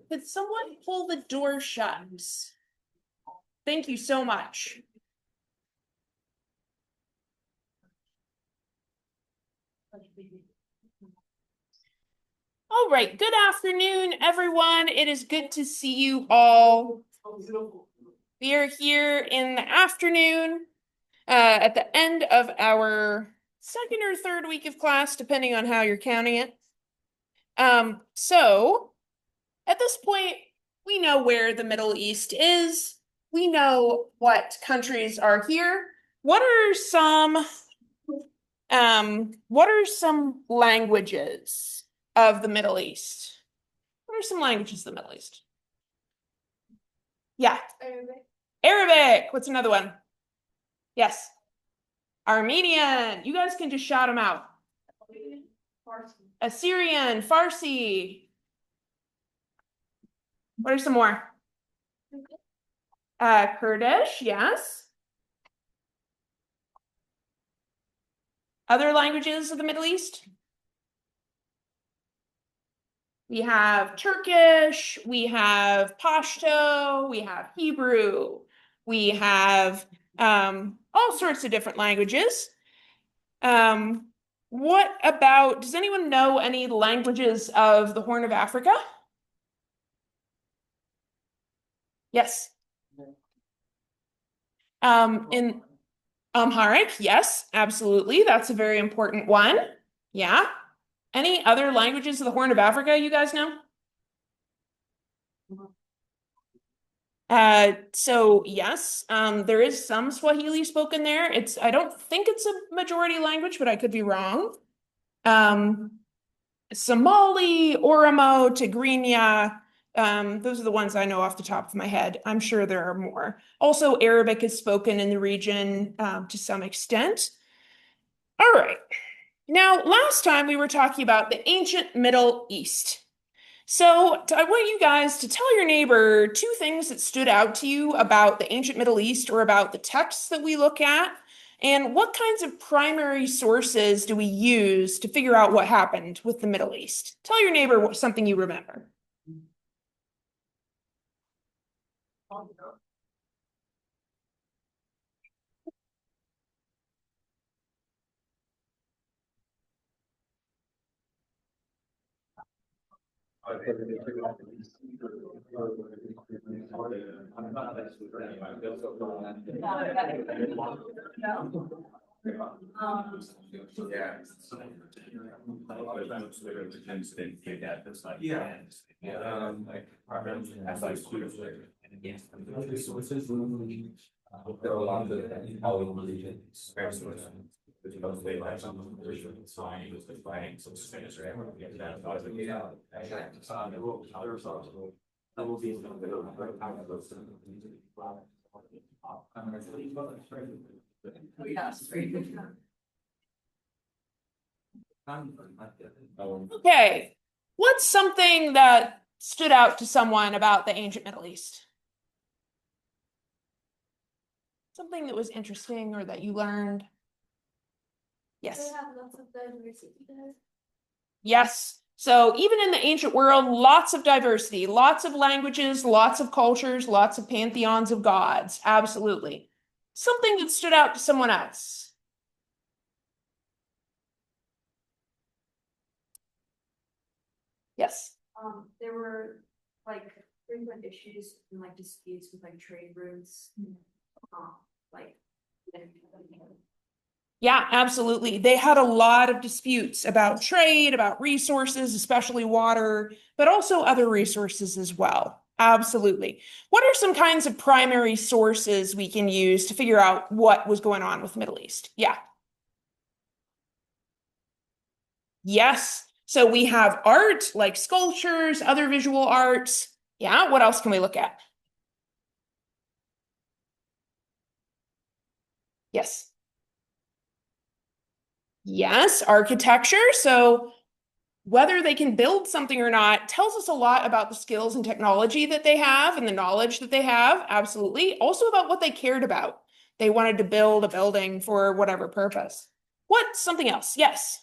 Could someone pull the door shut? Thank you so much. All right, good afternoon, everyone. It is good to see you all. We are here in the afternoon at the end of our second or third week of class, depending on how you're counting it. So at this point, we know where the Middle East is. We know what countries are here. What are some languages of the Middle East? What are some languages of the Middle East? Yeah. Arabic. What's another one? Yes. Armenian. You guys can just shout them out. Assyrian, Farsi. What are some more? Kurdish, yes. Other languages of the Middle East? We have Turkish, we have Pashto, we have Hebrew, we have all sorts of different languages. What about, does anyone know any languages of the Horn of Africa? Yes. In Amharic, yes, absolutely. That's a very important one. Yeah. Any other languages of the Horn of Africa you guys know? So yes, there is some Swahili spoken there. I don't think it's a majority language, but I could be wrong. Somali, Oromo, Tigrinya, those are the ones I know off the top of my head. I'm sure there are more. Also, Arabic is spoken in the region to some extent. All right. Now, last time we were talking about the ancient Middle East. So I want you guys to tell your neighbor two things that stood out to you about the ancient Middle East or about the texts that we look at, and what kinds of primary sources do we use to figure out what happened with the Middle East? Tell your neighbor something you remember. Okay, what's something that stood out to someone about the ancient Middle East? Something that was interesting or that you learned? Yes. They have lots of diversity there. Yes. So even in the ancient world, lots of diversity, lots of languages, lots of cultures, lots of pantheons of gods. Absolutely. Something that stood out to someone else. Yes. There were like frequent issues and like disputes with like trade routes? Like. Yeah, absolutely. They had a lot of disputes about trade, about resources, especially water, but also other resources as well. Absolutely. What are some kinds of primary sources we can use to figure out what was going on with the Middle East? Yeah. Yes. So we have art like sculptures, other visual arts. Yeah. What else can we look at? Yes. Yes, architecture. So whether they can build something or not tells us a lot about the skills and technology that they have and the knowledge that they have. Absolutely. Also about what they cared about. They wanted to build a building for whatever purpose. What? Something else? Yes.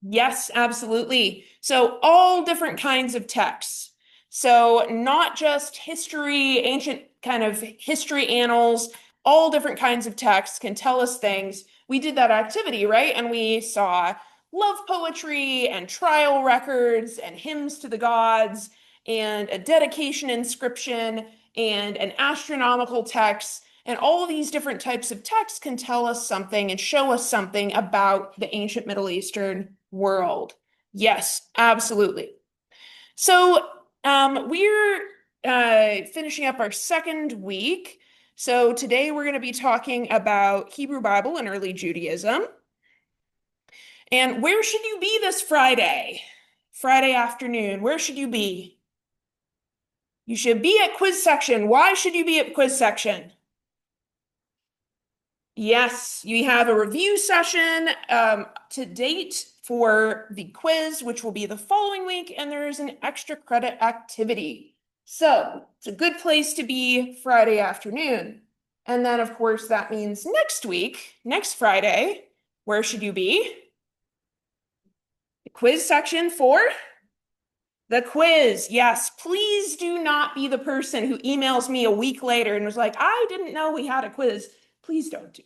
Yes, absolutely. So all different kinds of texts. So not just history, ancient kind of history annals, all different kinds of texts can tell us things. We did that activity, right? And we saw love poetry and trial records and hymns to the gods and a dedication inscription and an astronomical text. And all of these different types of texts can tell us something and show us something about the ancient Middle Eastern world. Yes, absolutely. So we're finishing up our second week. So today we're going to be talking about Hebrew Bible and early Judaism. And where should you be this Friday? Friday afternoon. Where should you be? You should be at quiz section. Why should you be at quiz section? Yes, you have a review session to date for the quiz, which will be the following week, and there's an extra credit activity. So it's a good place to be Friday afternoon. And then, of course, that means next week, next Friday, where should you be? The quiz section for the quiz. Yes, please do not be the person who emails me a week later and was like, I didn't know we had a quiz. Please don't do.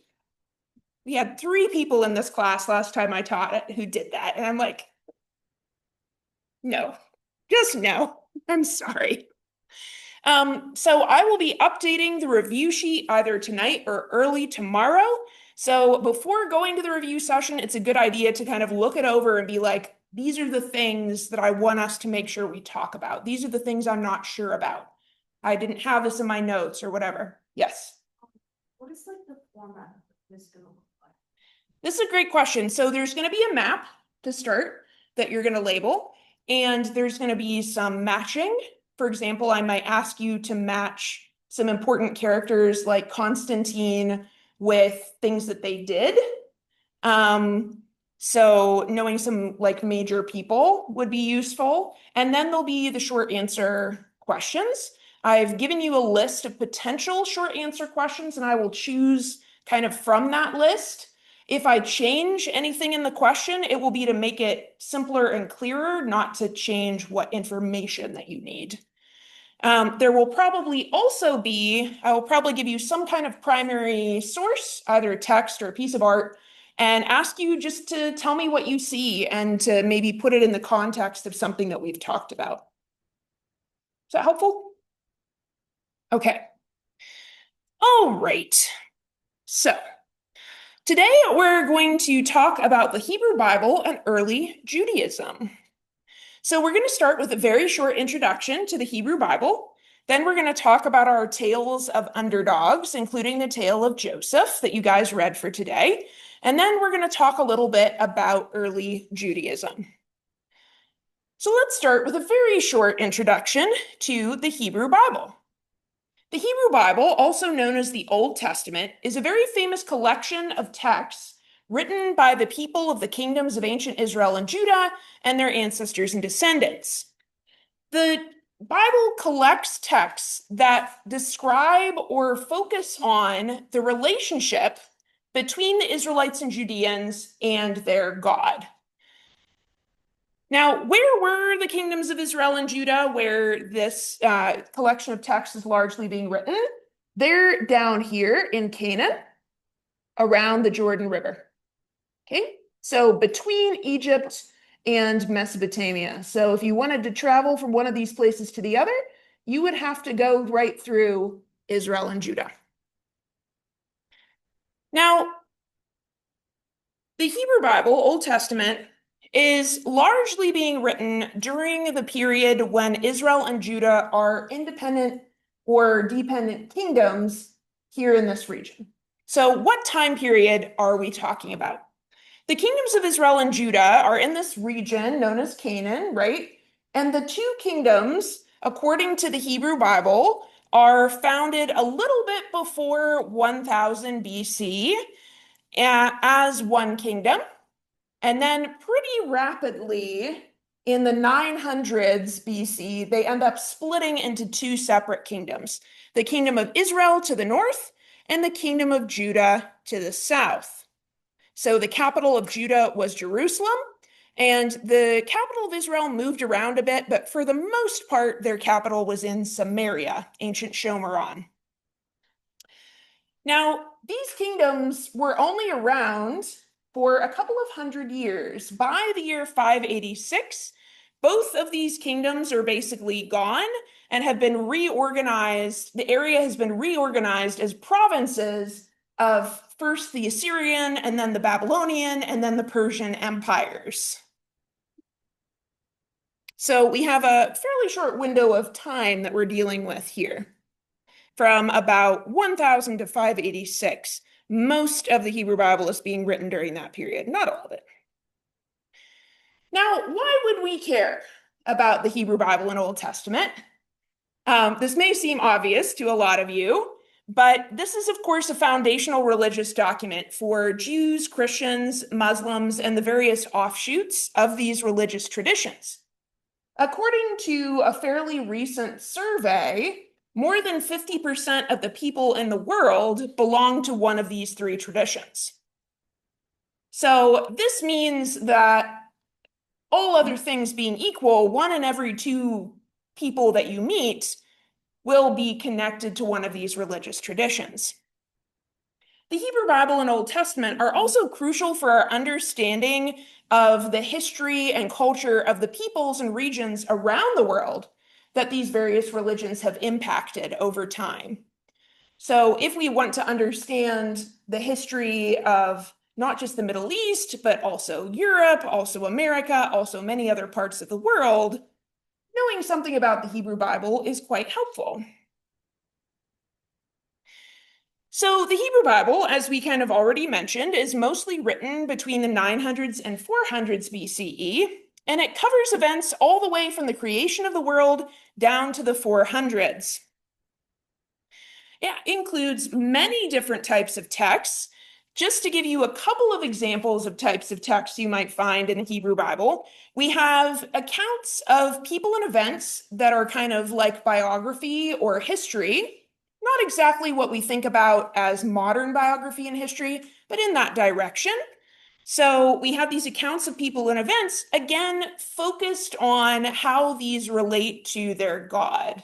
We had 3 people in this class last time I taught it who did that. And I'm like, no, just no. I'm sorry. So I will be updating the review sheet either tonight or early tomorrow. So before going to the review session, it's a good idea to kind of look it over and be like, these are the things that I want us to make sure we talk about. These are the things I'm not sure about. I didn't have this in my notes or whatever. Yes. What is like the format of this gonna look like? This is a great question. So there's going to be a map to start that you're going to label, and there's going to be some matching. For example, I might ask you to match some important characters like Constantine with things that they did. So knowing some like major people would be useful. And then there'll be the short answer questions. I've given you a list of potential short answer questions, and I will choose kind of from that list. If I change anything in the question, it will be to make it simpler and clearer, not to change what information that you need. There will probably also be, I will probably give you some kind of primary source, either text or a piece of art, and ask you just to tell me what you see and to maybe put it in the context of something that we've talked about. Is that helpful? Okay. All right. So today we're going to talk about the Hebrew Bible and early Judaism. So we're going to start with a very short introduction to the Hebrew Bible. Then we're going to talk about our tales of underdogs, including the tale of Joseph that you guys read for today. And then we're going to talk a little bit about early Judaism. So let's start with a very short introduction to the Hebrew Bible. The Hebrew Bible, also known as the Old Testament, is a very famous collection of texts written by the people of the kingdoms of ancient Israel and Judah and their ancestors and descendants. The Bible collects texts that describe or focus on the relationship between the Israelites and Judeans and their God. Now, where were the kingdoms of Israel and Judah where this collection of texts is largely being written? They're down here in Canaan, around the Jordan River. Okay? So between Egypt and Mesopotamia. So if you wanted to travel from one of these places to the other, you would have to go right through Israel and Judah. Now, the Hebrew Bible, Old Testament, is largely being written during the period when Israel and Judah are independent or dependent kingdoms here in this region. So what time period are we talking about? The kingdoms of Israel and Judah are in this region known as Canaan, right? And the two kingdoms, according to the Hebrew Bible, are founded a little bit before 1000 BC as one kingdom. And then pretty rapidly in the 900s BC, they end up splitting into two separate kingdoms, the kingdom of Israel to the north and the kingdom of Judah to the south. So the capital of Judah was Jerusalem, and the capital of Israel moved around a bit, but for the most part, their capital was in Samaria, ancient Shomron. Now, these kingdoms were only around for a couple of hundred years. By the year 586, both of these kingdoms are basically gone and have been reorganized. The area has been reorganized as provinces of first the Assyrian and then the Babylonian and then the Persian empires. So we have a fairly short window of time that we're dealing with here from about 1000 to 586. Most of the Hebrew Bible is being written during that period, not all of it. Now, why would we care about the Hebrew Bible and Old Testament? This may seem obvious to a lot of you, but this is, of course, a foundational religious document for Jews, Christians, Muslims, and the various offshoots of these religious traditions. According to a fairly recent survey, more than 50% of the people in the world belong to one of these three traditions. So this means that all other things being equal, 1 in every 2 people that you meet will be connected to one of these religious traditions. The Hebrew Bible and Old Testament are also crucial for our understanding of the history and culture of the peoples and regions around the world that these various religions have impacted over time. So if we want to understand the history of not just the Middle East, but also Europe, also America, also many other parts of the world, knowing something about the Hebrew Bible is quite helpful. So the Hebrew Bible, as we kind of already mentioned, is mostly written between the 900s and 400s BCE, and it covers events all the way from the creation of the world down to the 400s. It includes many different types of texts. Just to give you a couple of examples of types of texts you might find in the Hebrew Bible, we have accounts of people and events that are kind of like biography or history. Not exactly what we think about as modern biography and history, but in that direction. So we have these accounts of people and events, again, focused on how these relate to their God.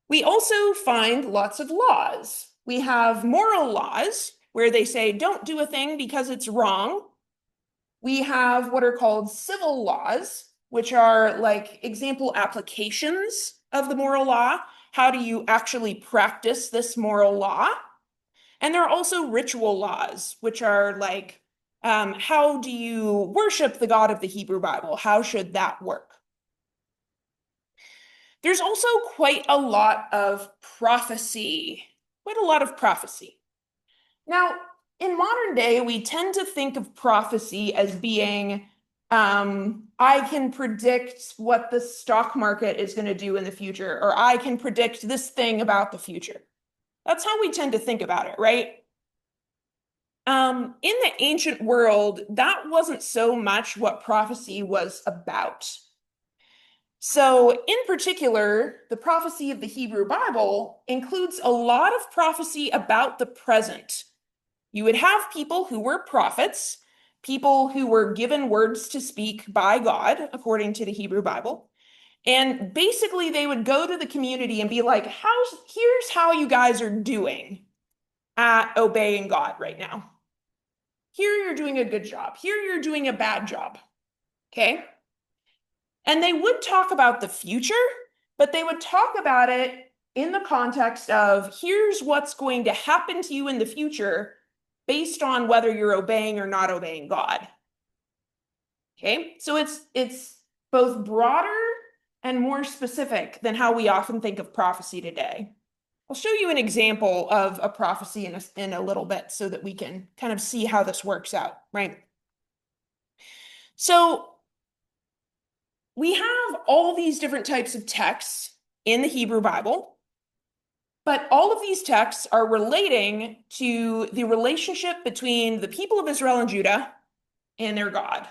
We also find lots of laws. We have moral laws where they say, don't do a thing because it's wrong. We have what are called civil laws, which are like example applications of the moral law. How do you actually practice this moral law? And there are also ritual laws, which are like, how do you worship the God of the Hebrew Bible? How should that work? There's also quite a lot of prophecy. Quite a lot of prophecy. Now, in modern day, we tend to think of prophecy as being, I can predict what the stock market is going to do in the future, or I can predict this thing about the future. That's how we tend to think about it, right? In the ancient world, that wasn't so much what prophecy was about. So, in particular, the prophecy of the Hebrew Bible includes a lot of prophecy about the present. You would have people who were prophets, people who were given words to speak by God, according to the Hebrew Bible. And basically, they would go to the community and be like, here's how you guys are doing at obeying God right now. Here you're doing a good job. Here you're doing a bad job. Okay? And they would talk about the future, but they would talk about it in the context of here's what's going to happen to you in the future based on whether you're obeying or not obeying God. Okay? So it's both broader and more specific than how we often think of prophecy today. I'll show you an example of a prophecy in a little bit so that we can kind of see how this works out, right? So we have all these different types of texts in the Hebrew Bible, but all of these texts are relating to the relationship between the people of Israel and Judah and their God,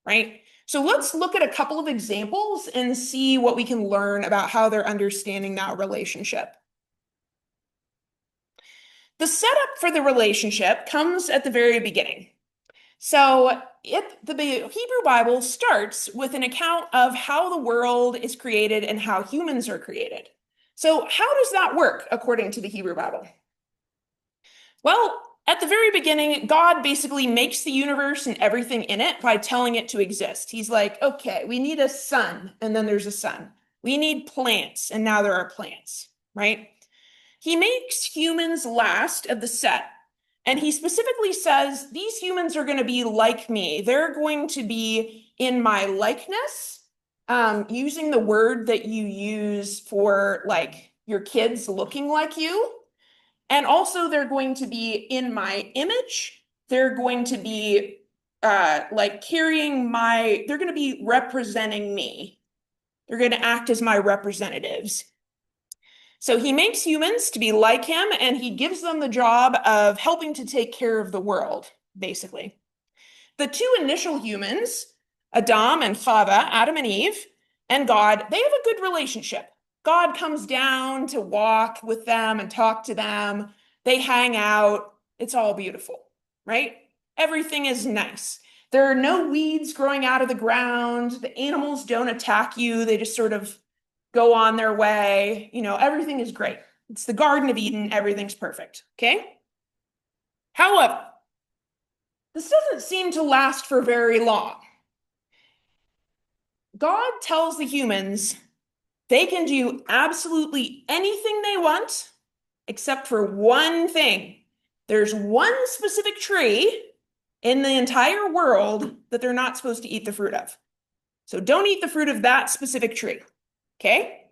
right? So let's look at a couple of examples and see what we can learn about how they're understanding that relationship. The setup for the relationship comes at the very beginning. So the Hebrew Bible starts with an account of how the world is created and how humans are created. So how does that work according to the Hebrew Bible? Well, at the very beginning, God basically makes the universe and everything in it by telling it to exist. He's like, okay, we need a sun, and then there's a sun. We need plants, and now there are plants, right? He makes humans last of the set. And he specifically says, these humans are going to be like me. They're going to be in my likeness, using the word that you use for like your kids looking like you. And also they're going to be in my image. They're going to be like they're going to be representing me. They're going to act as my representatives. So he makes humans to be like him, and he gives them the job of helping to take care of the world, basically. The two initial humans, Adam and Chava, Adam and Eve, and God, they have a good relationship. God comes down to walk with them and talk to them. They hang out. It's all beautiful, right? Everything is nice. There are no weeds growing out of the ground. The animals don't attack you. They just sort of go on their way. Everything is great. It's the Garden of Eden. Everything's perfect. Okay? However, this doesn't seem to last for very long. God tells the humans they can do absolutely anything they want except for one thing. There's one specific tree in the entire world that they're not supposed to eat the fruit of. So don't eat the fruit of that specific tree. Okay?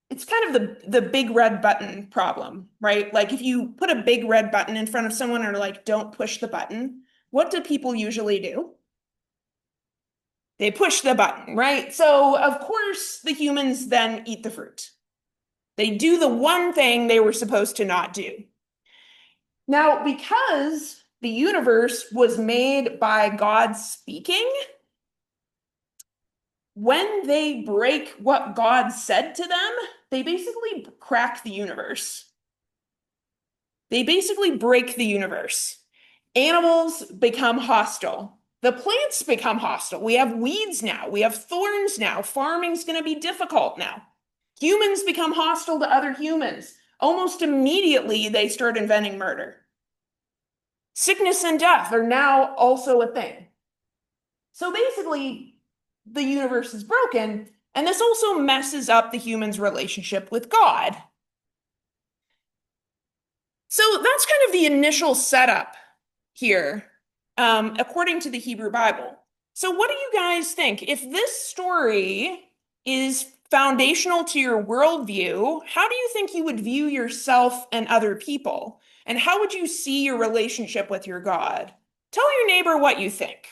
It's kind of the big red button problem, right? Like if you put a big red button in front of someone or like, don't push the button, what do people usually do? They push the button, right? So of course the humans then eat the fruit. They do the one thing they were supposed to not do. Now, because the universe was made by God speaking, when they break what God said to them, they basically crack the universe. They basically break the universe. Animals become hostile. The plants become hostile. We have weeds now. We have thorns now. Farming's going to be difficult now. Humans become hostile to other humans. Almost immediately, they start inventing murder. Sickness and death are now also a thing. So basically, the universe is broken, and this also messes up the human's relationship with God. So that's kind of the initial setup here, according to the Hebrew Bible. So what do you guys think? If this story is foundational to your worldview, how do you think you would view yourself and other people? And how would you see your relationship with your God? Tell your neighbor what you think.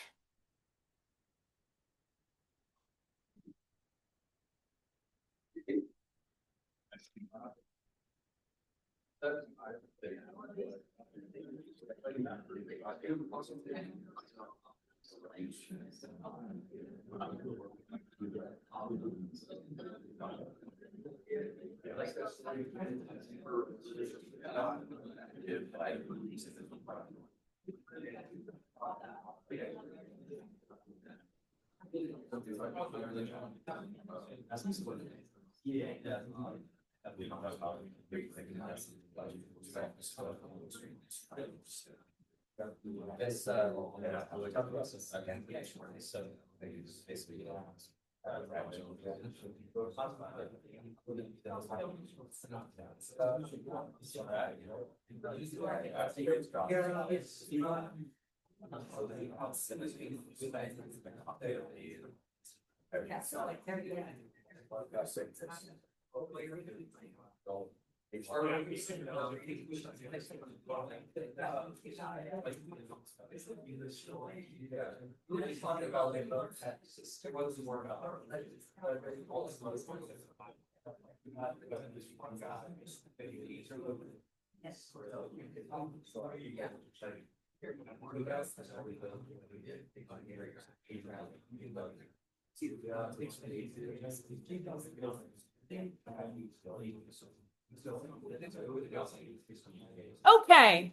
This, we talked about this again, so they just basically. Yeah, so like there, yeah. Yes. Okay.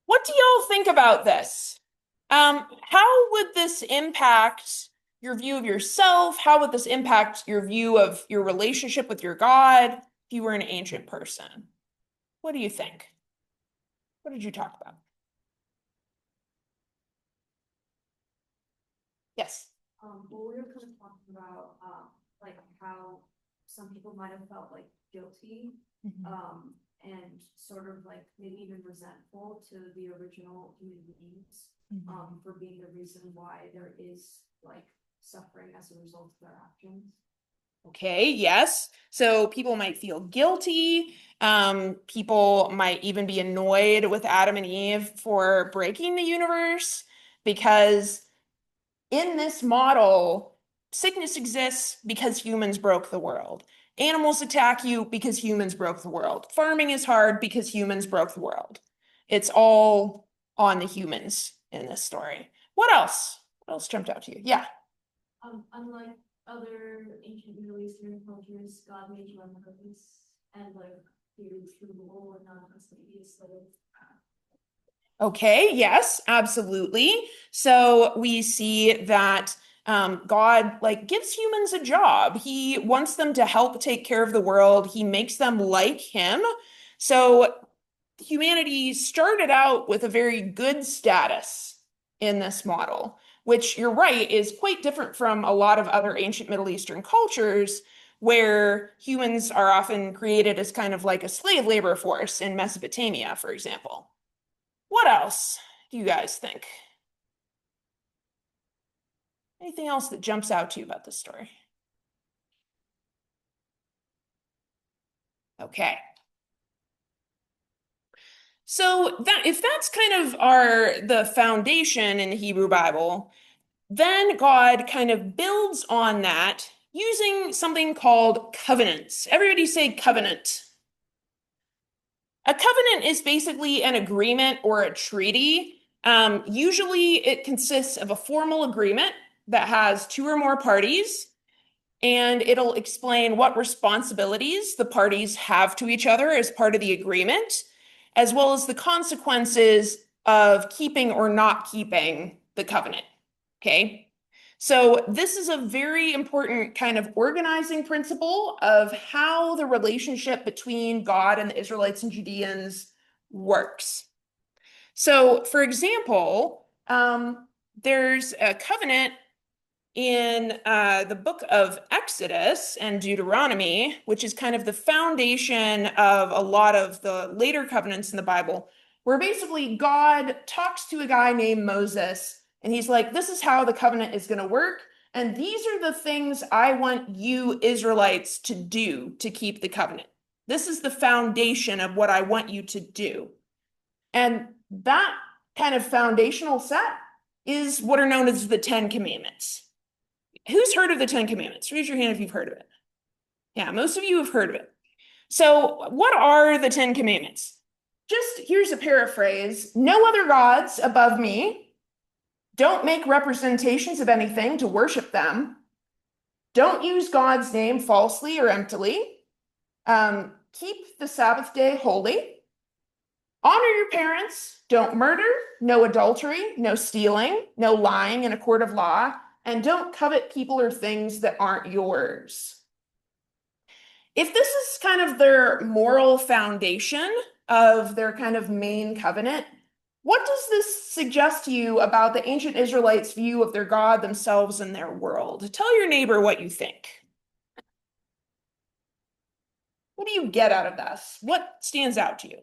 What do y'all think about this? How would this impact your view of yourself? How would this impact your view of your relationship with your God if you were an ancient person? What do you think? What did you talk about? Yes. Well, we were kind of talking about, like how some people might have felt like guilty, and sort of like maybe even resentful to the original human beings, for being the reason why there is like suffering as a result of their actions. Okay, yes. So people might feel guilty. People might even be annoyed with Adam and Eve for breaking the universe because in this model, sickness exists because humans broke the world. Animals attack you because humans broke the world. Farming is hard because humans broke the world. It's all on the humans in this story. What else? What else jumped out to you? Yeah. Unlike other ancient Middle Eastern cultures, God made you on purpose and like you through the whole and not as to be a slave. Okay, yes, absolutely. So we see that God like gives humans a job. He wants them to help take care of the world. He makes them like him. So humanity started out with a very good status in this model, which you're right, is quite different from a lot of other ancient Middle Eastern cultures where humans are often created as kind of like a slave labor force in Mesopotamia, for example. What else do you guys think? Anything else that jumps out to you about this story? Okay. So that if that's kind of the foundation in the Hebrew Bible, then God kind of builds on that using something called covenants. Everybody say covenant. A covenant is basically an agreement or a treaty. Usually it consists of a formal agreement that has two or more parties, and it'll explain what responsibilities the parties have to each other as part of the agreement, as well as the consequences of keeping or not keeping the covenant. Okay. So this is a very important kind of organizing principle of how the relationship between God and the Israelites and Judeans works. So, for example, there's a covenant in the book of Exodus and Deuteronomy, which is kind of the foundation of a lot of the later covenants in the Bible, where basically God talks to a guy named Moses, and he's like, this is how the covenant is going to work. And these are the things I want you Israelites to do to keep the covenant. This is the foundation of what I want you to do. And that kind of foundational set is what are known as the Ten Commandments. Who's heard of the Ten Commandments? Raise your hand if you've heard of it. Yeah, most of you have heard of it. So, what are the Ten Commandments? Just here's a paraphrase: no other gods above me. Don't make representations of anything to worship them. Don't use God's name falsely or emptily. Keep the Sabbath day holy. Honor your parents. Don't murder. No adultery. No stealing. No lying in a court of law. And don't covet people or things that aren't yours. If this is kind of their moral foundation of their kind of main covenant, What does this suggest to you about the ancient Israelites' view of their God, themselves, and their world? Tell your neighbor what you think. What do you get out of this? What stands out to you?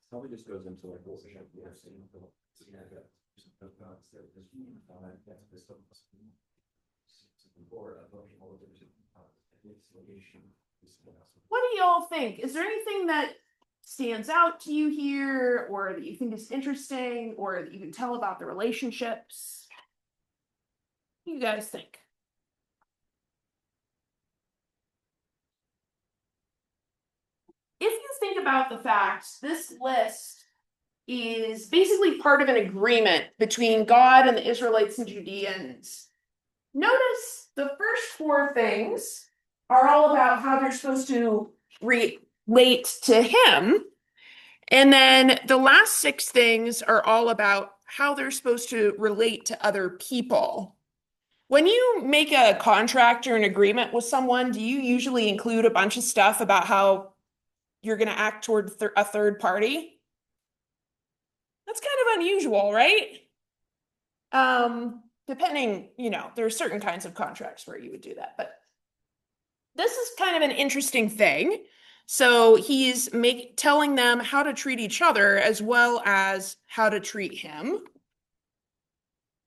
Probably just goes into like what What do y'all think? Is there anything that stands out to you here, or that you think is interesting, or that you can tell about the relationships? What do you guys think? If you think about the fact this list is basically part of an agreement between God and the Israelites and Judeans, notice the first four things are all about how they're supposed to relate to Him. And then the last six things are all about how they're supposed to relate to other people. When you make a contract or an agreement with someone, do you usually include a bunch of stuff about how you're going to act toward a third party? That's kind of unusual, right? Depending, there are certain kinds of contracts where you would do that, but this is kind of an interesting thing. So he's telling them how to treat each other as well as how to treat him.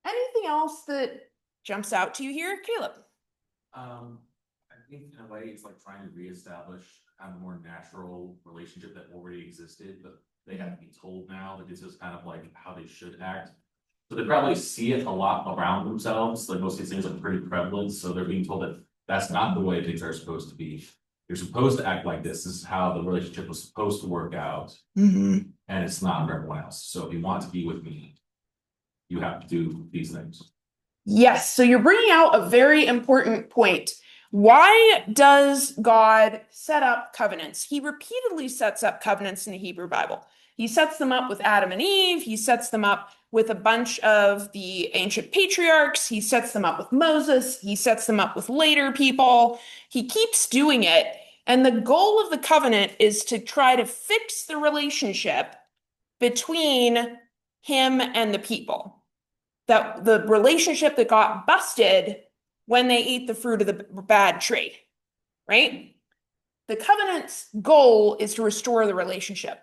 Anything else that jumps out to you here, Caleb? I think in a way it's like trying to reestablish kind of a more natural relationship that already existed, but they have to be told now that this is kind of like how they should act. So they probably see it a lot around themselves, like most of these things are pretty prevalent, so they're being told that that's not the way things are supposed to be. You're supposed to act like this is how the relationship was supposed to work out, and it's not for everyone else. So if you want to be with me, you have to do these things. Yes, so you're bringing out a very important point. Why does God set up covenants? He repeatedly sets up covenants in the Hebrew Bible. He sets them up with Adam and Eve. He sets them up with a bunch of the ancient patriarchs. He sets them up with Moses. He sets them up with later people. He keeps doing it. And the goal of the covenant is to try to fix the relationship between him and the people. That the relationship that got busted when they ate the fruit of the bad tree, right? The covenant's goal is to restore the relationship.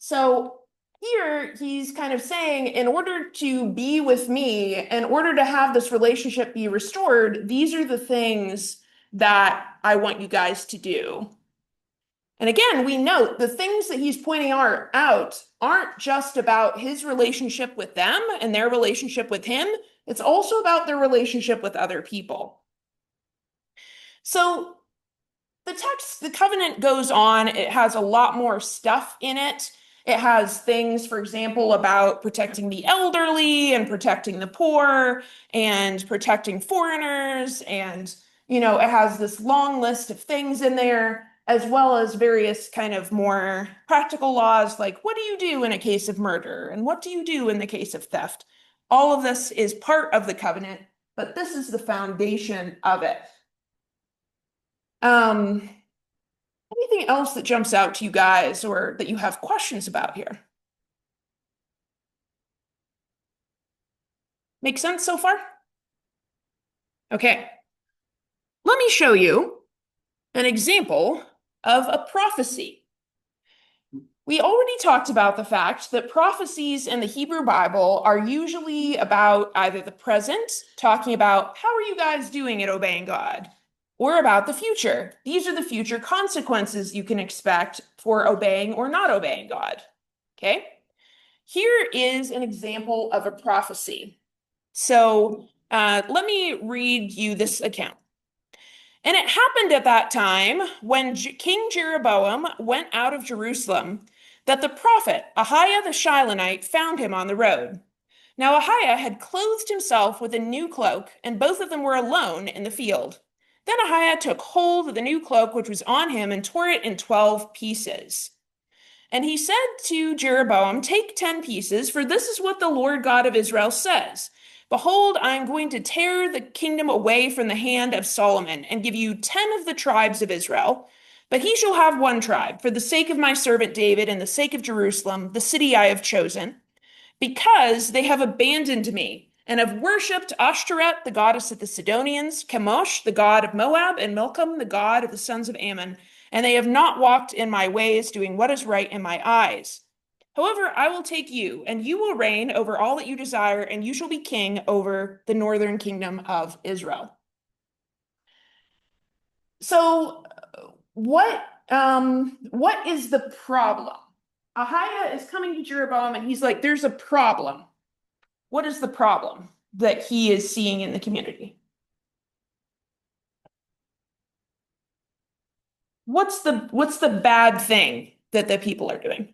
So here he's kind of saying, in order to be with me, in order to have this relationship be restored, these are the things that I want you guys to do. And again, we note the things that he's pointing out aren't just about his relationship with them and their relationship with him. It's also about their relationship with other people. So the covenant goes on. It has a lot more stuff in it. It has things, for example, about protecting the elderly and protecting the poor and protecting foreigners. And, it has this long list of things in there, as well as various kind of more practical laws, like what do you do in a case of murder? And what do you do in the case of theft? All of this is part of the covenant, but this is the foundation of it. Anything else that jumps out to you guys or that you have questions about here? Make sense so far? Okay. Let me show you an example of a prophecy. We already talked about the fact that prophecies in the Hebrew Bible are usually about either the present, talking about how are you guys doing at obeying God, or about the future. These are the future consequences you can expect for obeying or not obeying God. Okay? Here is an example of a prophecy. So let me read you this account. And it happened at that time, when King Jeroboam went out of Jerusalem, that the prophet Ahiah the Shilonite found him on the road. Now Ahiah had clothed himself with a new cloak, and both of them were alone in the field. Then Ahiah took hold of the new cloak which was on him and tore it in 12 pieces. And he said to Jeroboam, "Take 10 pieces, for this is what the Lord God of Israel says. Behold, I am going to tear the kingdom away from the hand of Solomon and give you 10 of the tribes of Israel. But he shall have one tribe, for the sake of my servant David and the sake of Jerusalem, the city I have chosen, because they have abandoned me and have worshipped Ashtoreth, the goddess of the Sidonians, Chemosh, the god of Moab, and Milcom, the god of the sons of Ammon. And they have not walked in my ways, doing what is right in my eyes. However, I will take you, and you will reign over all that you desire, and you shall be king over the northern kingdom of Israel." So, what is the problem? Ahiah is coming to Jeroboam, and he's like, "There's a problem." What is the problem that he is seeing in the community? What's the bad thing that the people are doing?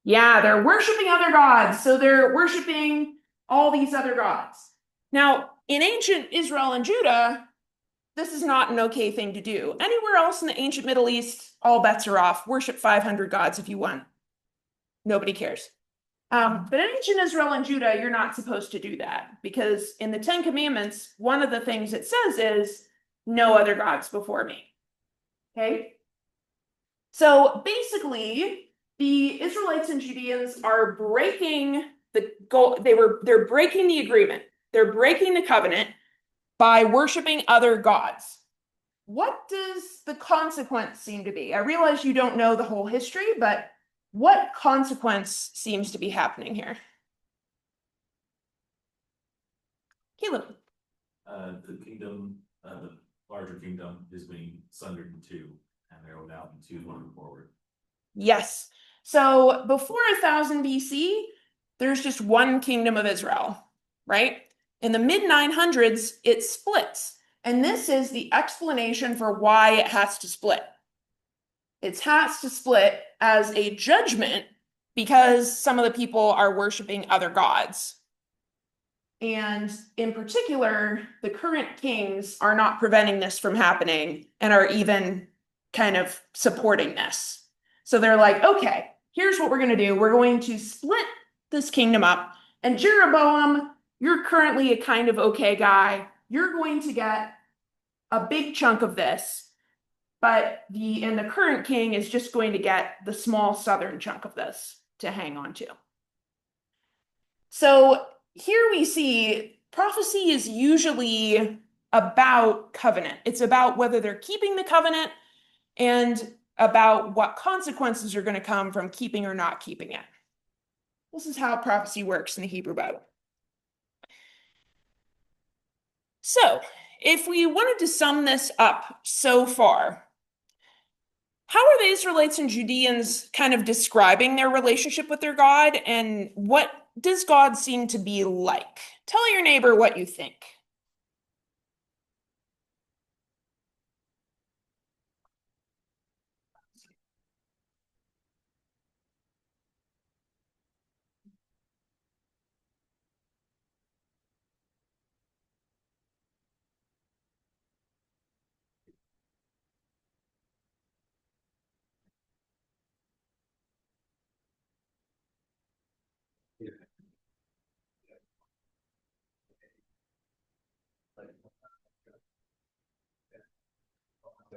Yeah, they're worshiping other gods. So they're worshiping all these other gods. Now, in ancient Israel and Judah, this is not an okay thing to do. Anywhere else in the ancient Middle East, all bets are off. Worship 500 gods if you want. Nobody cares. But in ancient Israel and Judah, you're not supposed to do that, because in the Ten Commandments, one of the things it says is, "No other gods before me." Okay? So basically, the Israelites and Judeans are breaking the goal. They're breaking the agreement. They're breaking the covenant by worshiping other gods. What does the consequence seem to be? I realize you don't know the whole history, but what consequence seems to be happening here? Caleb. The larger kingdom is being sundered in two and narrowed out in two moving forward. Yes. So before 1000 BC, there's just one kingdom of Israel, right? In the mid 900s, it splits. And this is the explanation for why it has to split. It has to split as a judgment because some of the people are worshiping other gods. And in particular, the current kings are not preventing this from happening and are even kind of supporting this. So they're like, "Okay, here's what we're going to do. We're going to split this kingdom up. And Jeroboam, you're currently a kind of okay guy. You're going to get a big chunk of this. But the current king is just going to get the small southern chunk of this to hang on to." So here we see prophecy is usually about covenant. It's about whether they're keeping the covenant and about what consequences are going to come from keeping or not keeping it. This is how prophecy works in the Hebrew Bible. So, if we wanted to sum this up so far, how are the Israelites and Judeans kind of describing their relationship with their God, and what does God seem to be like? Tell your neighbor what you think.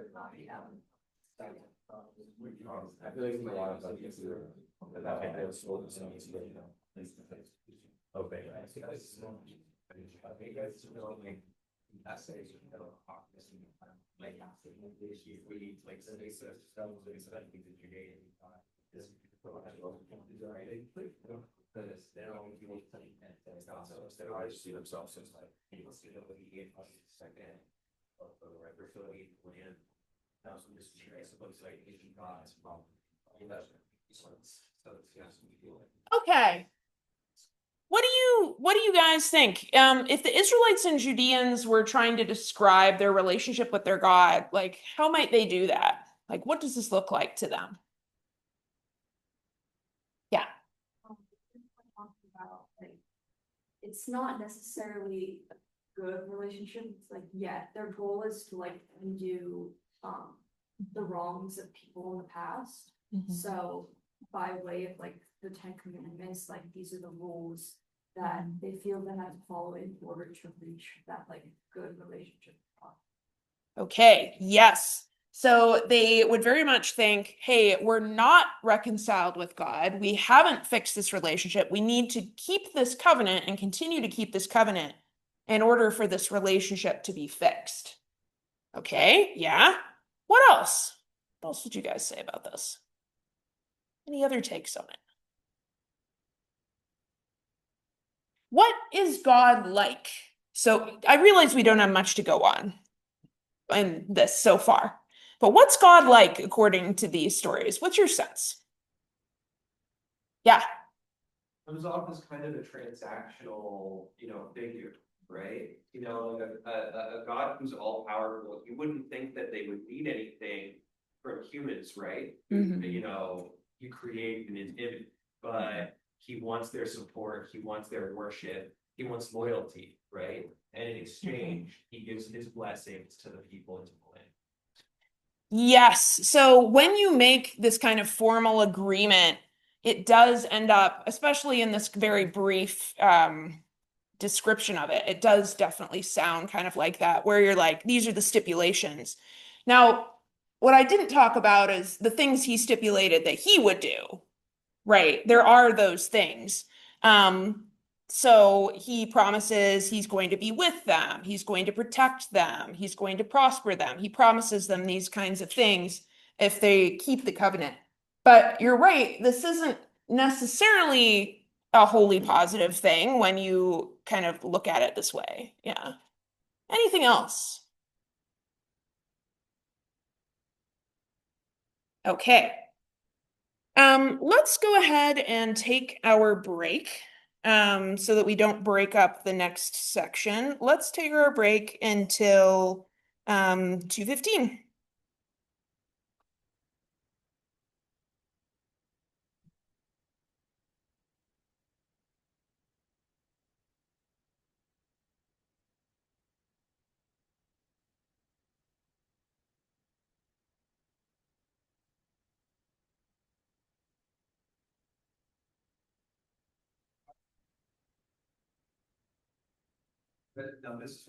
I feel like a lot of like that I feel so obey. I think essays like we like so they said stuff so that we could create this because they're only people studying and also so I see themselves as like people see the second right, they're filling in the land. That was just, I suppose, like, Asian gods from, so it's, yeah, so we feel like. Okay. What do you guys think? If the Israelites and Judeans were trying to describe their relationship with their God, like how might they do that? Like what does this look like to them? Yeah. About, like, it's not necessarily a good relationship. It's like, yeah, their goal is to like undo the wrongs of people in the past. So by way of like the Ten Commandments, like these are the rules that they feel they have to follow in order to reach that like good relationship. Okay, yes. So they would very much think, hey, we're not reconciled with God. We haven't fixed this relationship. We need to keep this covenant and continue to keep this covenant in order for this relationship to be fixed. Okay, yeah. What else? What else would you guys say about this? Any other takes on it? What is God like? So I realize we don't have much to go on in this so far, but what's God like according to these stories? What's your sense? Yeah. Comes off as kind of a transactional, figure, right? Like a God who's all powerful. You wouldn't think that they would need anything from humans, right? You create in his image, but he wants their support, he wants their worship, he wants loyalty, right? And in exchange, he gives his blessings to the people into the land. Yes. So when you make this kind of formal agreement, it does end up, especially in this very brief description of it, it does definitely sound kind of like that, where you're like, these are the stipulations. Now, what I didn't talk about is the things he stipulated that he would do. Right. There are those things. So he promises he's going to be with them. He's going to protect them. He's going to prosper them. He promises them these kinds of things if they keep the covenant. But you're right. This isn't necessarily a wholly positive thing when you kind of look at it this way. Yeah. Anything else? Okay. Let's go ahead and take our break so that we don't break up the next section. Let's take our break until 2:15. But now this is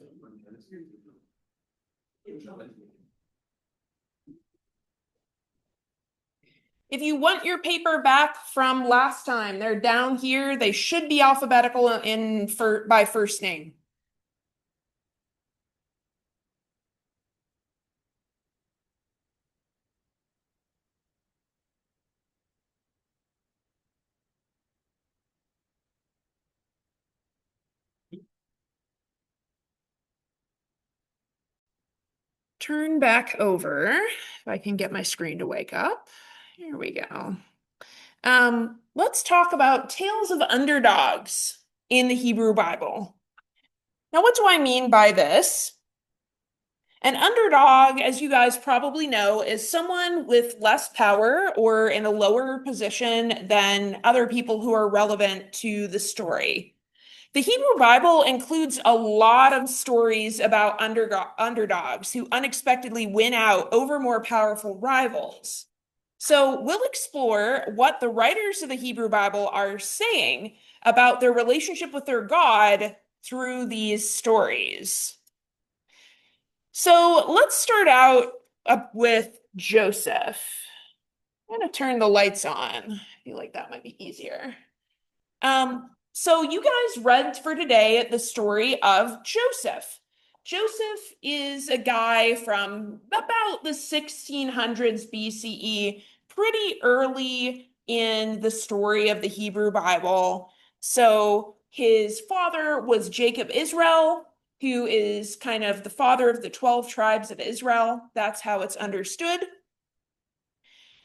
If you want your paper back from last time, they're down here. They should be alphabetical by first name. Turn back over, if I can get my screen to wake up. Here we go. Let's talk about tales of underdogs in the Hebrew Bible. Now, what do I mean by this? An underdog, as you guys probably know, is someone with less power or in a lower position than other people who are relevant to the story. The Hebrew Bible includes a lot of stories about underdogs who unexpectedly win out over more powerful rivals. So we'll explore what the writers of the Hebrew Bible are saying about their relationship with their God through these stories. So let's start out with Joseph. I'm going to turn the lights on. I feel like that might be easier. So you guys read for today the story of Joseph. Joseph is a guy from about the 1600s BCE, pretty early in the story of the Hebrew Bible. So his father was Jacob Israel, who is kind of the father of the 12 tribes of Israel. That's how it's understood.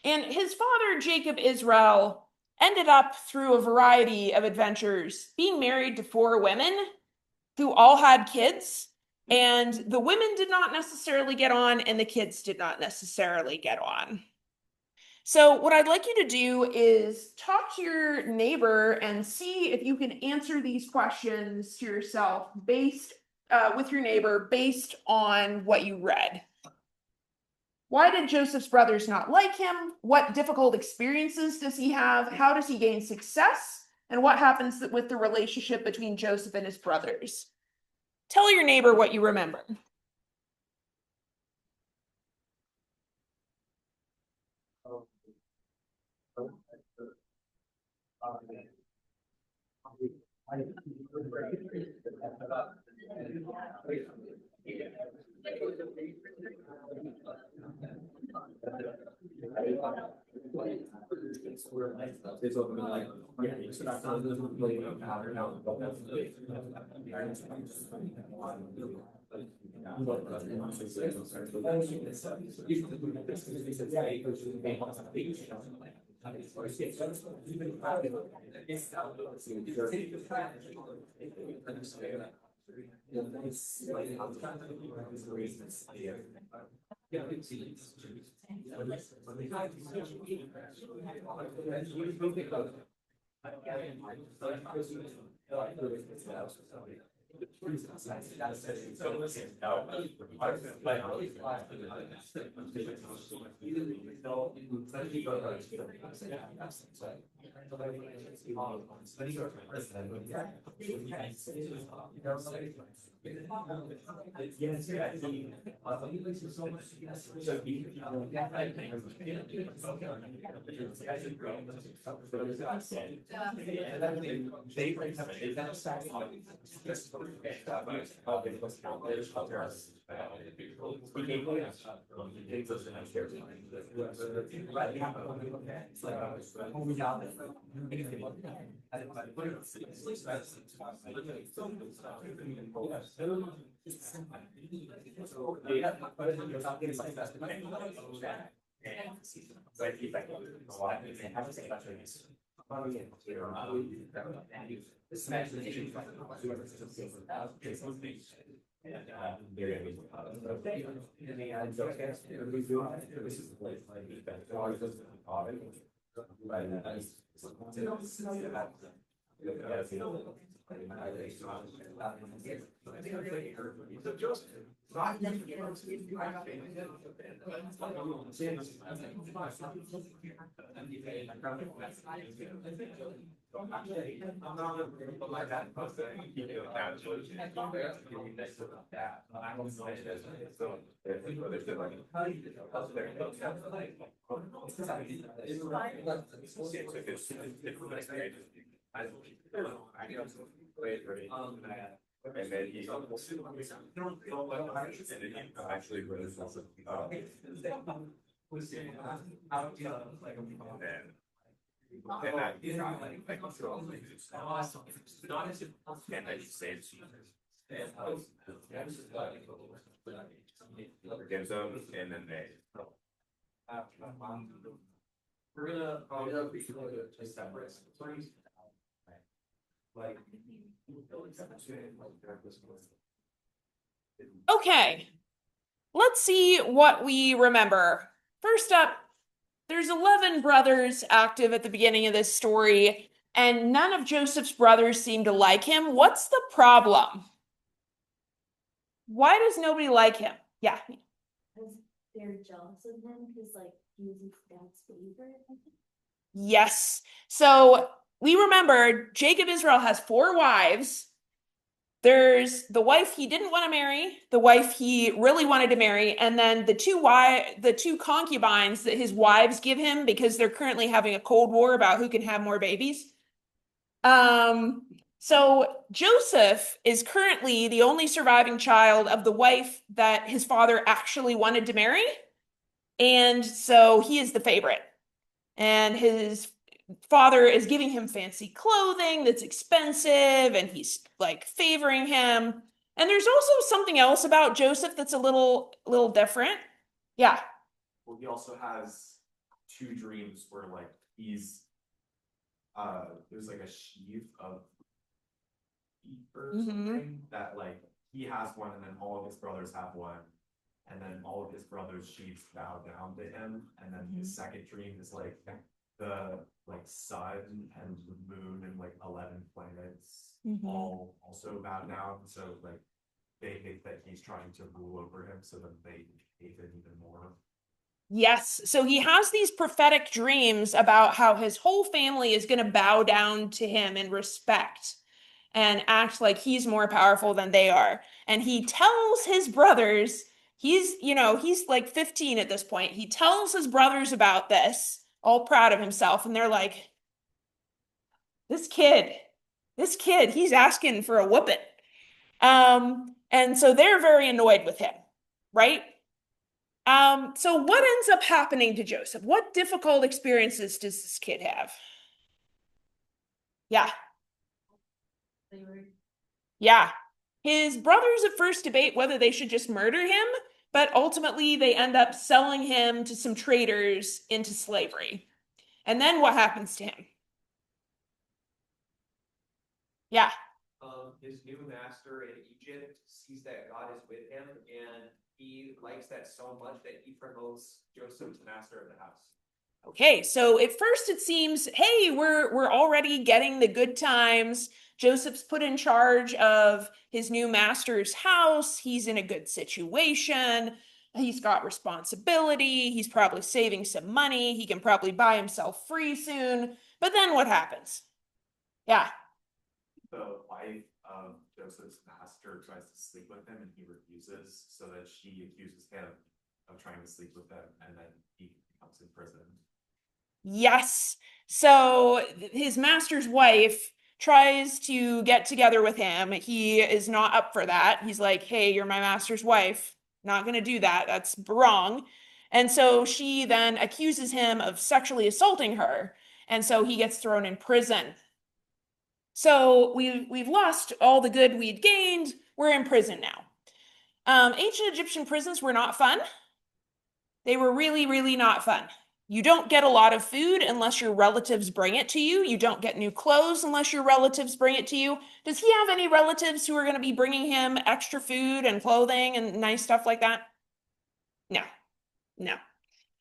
And his father, Jacob Israel, ended up through a variety of adventures being married to 4 women who all had kids. And the women did not necessarily get on, and the kids did not necessarily get on. So what I'd like you to do is talk to your neighbor and see if you can answer these questions to yourself based with your neighbor based on what you read. Why did Joseph's brothers not like him? What difficult experiences does he have? How does he gain success? And what happens with the relationship between Joseph and his brothers? Tell your neighbor what you remember. And then he actually gives them and then they. We're gonna be separate. Like. Okay, let's see what we remember. First up, there's 11 brothers active at the beginning of this story, and none of Joseph's brothers seem to like him. What's the problem? Why does nobody like him? Yeah. Because they're jealous of him because like he was his dad's favorite. Yes. So we remember Jacob Israel has 4 wives. There's the wife he didn't want to marry, the wife he really wanted to marry, and then the two concubines that his wives give him because they're currently having a cold war about who can have more babies. So Joseph is currently the only surviving child of the wife that his father actually wanted to marry. And so he is the favorite. And his father is giving him fancy clothing that's expensive, and he's like favoring him. And there's also something else about Joseph that's a little different. Yeah. Well, he also has two dreams where like he's there's like a sheaf of sheep or something that like he has one and then all of his brothers have one. And then all of his brothers' sheep bow down to him. And then his second dream is like the like sun and the moon and like 11 planets all also bow down. So like they think that he's trying to rule over him so that they hate him even more. Yes. So he has these prophetic dreams about how his whole family is going to bow down to him in respect and act like he's more powerful than they are. And he tells his brothers, he's like 15 at this point. He tells his brothers about this, all proud of himself. And they're like, this kid, he's asking for a whooping. And so they're very annoyed with him, right? So what ends up happening to Joseph? What difficult experiences does this kid have? Yeah. Yeah. His brothers at first debate whether they should just murder him, but ultimately they end up selling him to some traders into slavery. And then what happens to him? Yeah. His new master in Egypt sees that God is with him, and he likes that so much that he promotes Joseph to master of the house. Okay, so at first it seems, hey, we're already getting the good times. Joseph's put in charge of his new master's house. He's in a good situation. He's got responsibility. He's probably saving some money. He can probably buy himself free soon. But then what happens? Yeah. The wife of Joseph's master tries to sleep with him and he refuses, so that she accuses him of trying to sleep with him, and then he becomes imprisoned. Yes. So his master's wife tries to get together with him. He is not up for that. He's like, hey, you're my master's wife. Not going to do that. That's wrong. And so she then accuses him of sexually assaulting her. And so he gets thrown in prison. So we've lost all the good we'd gained. We're in prison now. Ancient Egyptian prisons were not fun. They were really, really not fun. You don't get a lot of food unless your relatives bring it to you. You don't get new clothes unless your relatives bring it to you. Does he have any relatives who are going to be bringing him extra food and clothing and nice stuff like that? No, no.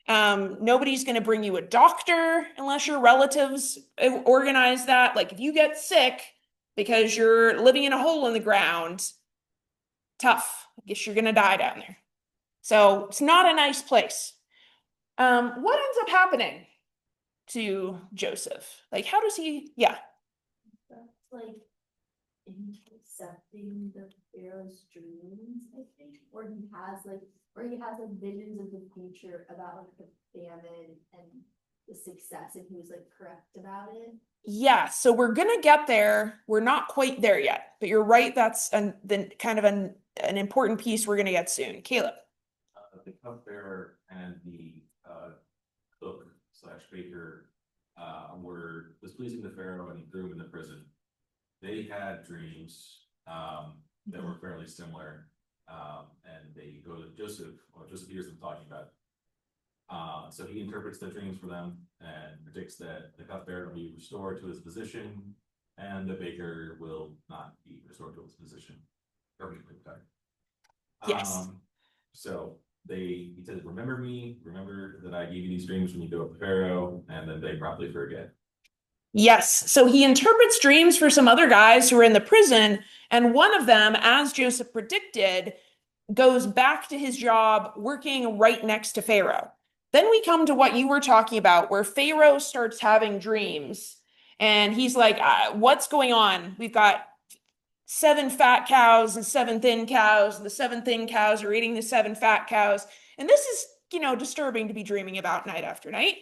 Nobody's going to bring you a doctor unless your relatives organize that. Like if you get sick because you're living in a hole in the ground, tough. I guess you're going to die down there. So it's not a nice place. What ends up happening to Joseph? Like, how does he, yeah. That's like intercepting the Pharaoh's dreams, I think, where he has like visions of the future about like the famine and the success, and he was like correct about it. Yeah, so we're gonna get there. We're not quite there yet, but you're right. That's an important piece we're gonna get soon. Caleb. The cupbearer and the cook slash baker were displeasing the pharaoh and he threw him in the prison. They had dreams that were fairly similar, and they go to Joseph, or Joseph hears them talking about it. So he interprets the dreams for them and predicts that the cupbearer will be restored to his position and the baker will not be restored to his position. Perfectly okay. Yes. So he says, remember me, remember that I gave you these dreams when you go up to Pharaoh, and then they probably forget. Yes. So he interprets dreams for some other guys who are in the prison, and one of them, as Joseph predicted, goes back to his job working right next to Pharaoh. Then we come to what you were talking about, where Pharaoh starts having dreams, and he's like, what's going on? We've got 7 fat cows and 7 thin cows. The 7 thin cows are eating the 7 fat cows. And this is, disturbing to be dreaming about night after night.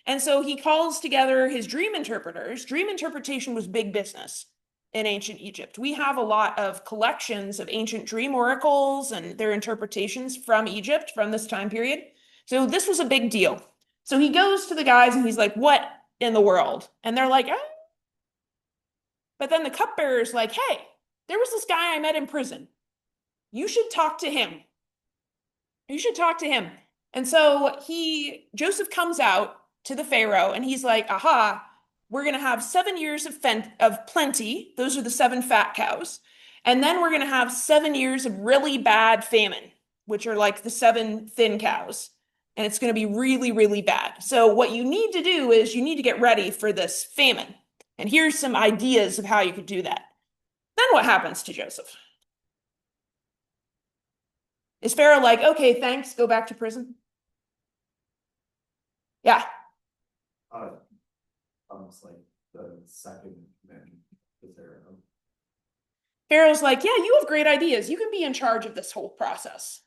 And so he calls together his dream interpreters. Dream interpretation was big business in ancient Egypt. We have a lot of collections of ancient dream oracles and their interpretations from Egypt from this time period. So this was a big deal. So he goes to the guys and he's like, what in the world? And they're like, But then the cupbearer's like, hey, there was this guy I met in prison. You should talk to him. You should talk to him. And so Joseph comes out to the Pharaoh and he's like, aha, we're going to have 7 years of plenty. Those are the 7 fat cows. And then we're going to have 7 years of really bad famine, which are like the 7 thin cows. And it's going to be really, really bad. So what you need to do is you need to get ready for this famine. And here's some ideas of how you could do that. Then what happens to Joseph? Is Pharaoh like, okay, thanks, go back to prison? Yeah. Almost like the second man is there. Pharaoh's like, yeah, you have great ideas. You can be in charge of this whole process.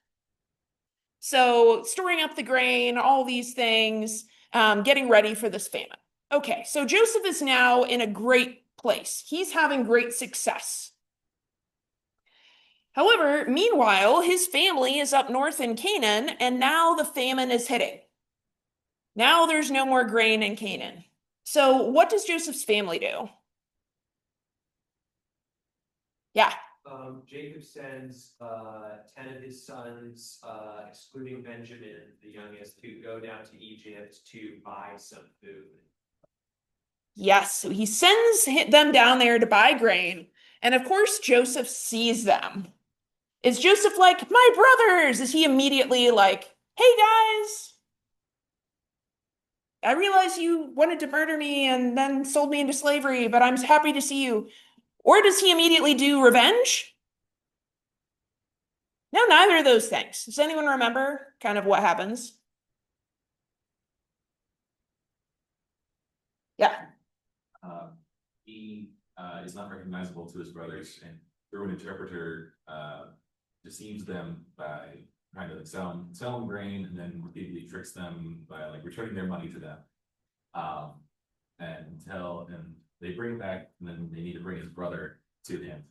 So storing up the grain, all these things, getting ready for this famine. Okay, so Joseph is now in a great place. He's having great success. However, meanwhile, his family is up north in Canaan, and now the famine is hitting. Now there's no more grain in Canaan. So what does Joseph's family do? Yeah. Jacob sends 10 of his sons, excluding Benjamin, the youngest, to go down to Egypt to buy some food. Yes, so he sends them down there to buy grain. And of course, Joseph sees them. Is Joseph like, my brothers? Is he immediately like, hey guys, I realize you wanted to murder me and then sold me into slavery, but I'm happy to see you. Or does he immediately do revenge? No, neither of those things. Does anyone remember kind of what happens? Yeah. He is not recognizable to his brothers, and through an interpreter, deceives them by trying to sell them grain, and then repeatedly tricks them by like returning their money to them. And they bring it back, and then they need to bring his brother to him.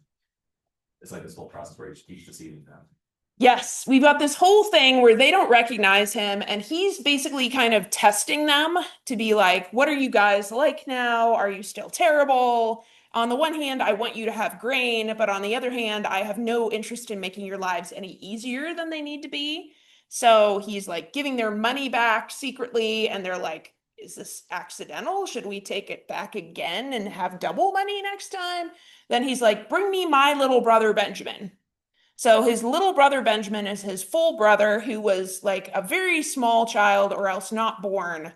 It's like this whole process where he keeps deceiving them. Yes, we've got this whole thing where they don't recognize him, and he's basically kind of testing them to be like, what are you guys like now? Are you still terrible? On the one hand, I want you to have grain, but on the other hand, I have no interest in making your lives any easier than they need to be. So he's like giving their money back secretly, and they're like, is this accidental? Should we take it back again and have double money next time? Then he's like, bring me my little brother Benjamin. So his little brother Benjamin is his full brother, who was like a very small child or else not born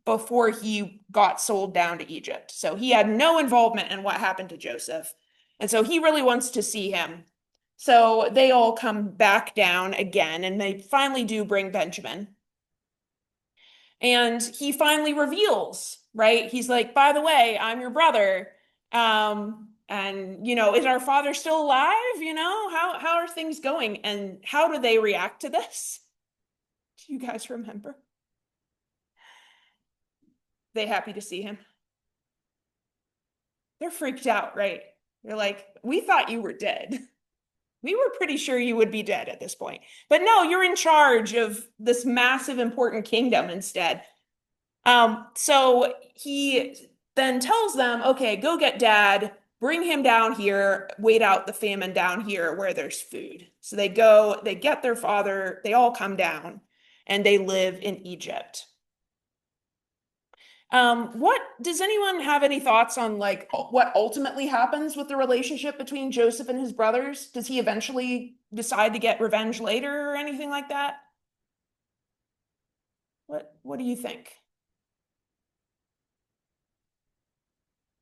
before he got sold down to Egypt. So he had no involvement in what happened to Joseph. And so he really wants to see him. So they all come back down again, and they finally do bring Benjamin. And he finally reveals, right? He's like, by the way, I'm your brother. And, is our father still alive? How are things going? And how do they react to this? Do you guys remember? They happy to see him? They're freaked out, right? They're like, we thought you were dead. We were pretty sure you would be dead at this point. But no, you're in charge of this massive, important kingdom instead. So he then tells them, okay, go get dad. Bring him down here, wait out the famine down here where there's food. So they go, they get their father, they all come down, and they live in Egypt. What does anyone have any thoughts on like what ultimately happens with the relationship between Joseph and his brothers? Does he eventually decide to get revenge later or anything like that? What do you think?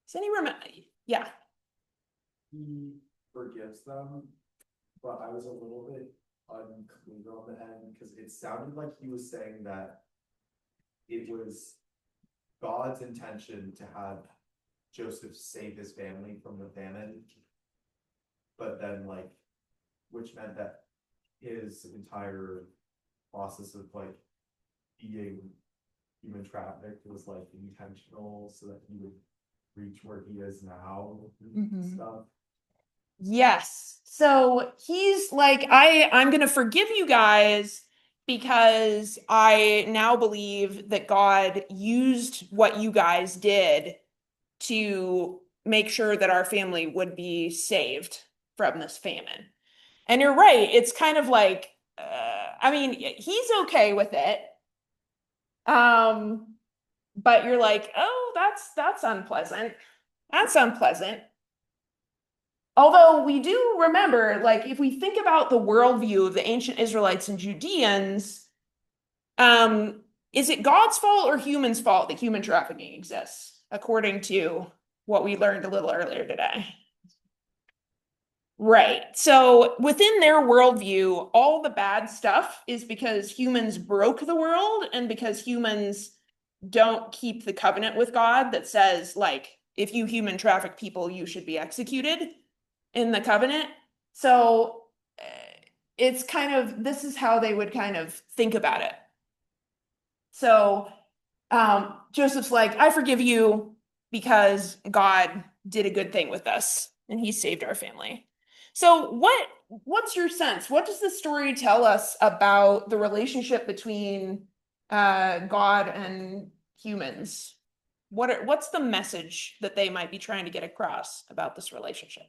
Does anyone remember? Yeah. He forgives them, but I was a little bit unclear on the end because it sounded like he was saying that it was God's intention to have Joseph save his family from the famine, but then which meant that his entire process of being human trafficked was intentional so that he would reach where he is now and stuff. Yes. So he's like, I'm going to forgive you guys because I now believe that God used what you guys did to make sure that our family would be saved. from this famine. And you're right, it's kind of like, I mean, he's okay with it. But you're like, oh, that's unpleasant. That's unpleasant. Although we do remember, like, if we think about the worldview of the ancient Israelites and Judeans, is it God's fault or humans' fault that human trafficking exists, according to what we learned a little earlier today? Right. So within their worldview, all the bad stuff is because humans broke the world and because humans don't keep the covenant with God that says, like, if you human traffic people, you should be executed in the covenant. So it's kind of, this is how they would kind of think about it. So Joseph's like, I forgive you because God did a good thing with us and he saved our family. So what's your sense? What does the story tell us about the relationship between God and humans? What's the message that they might be trying to get across about this relationship?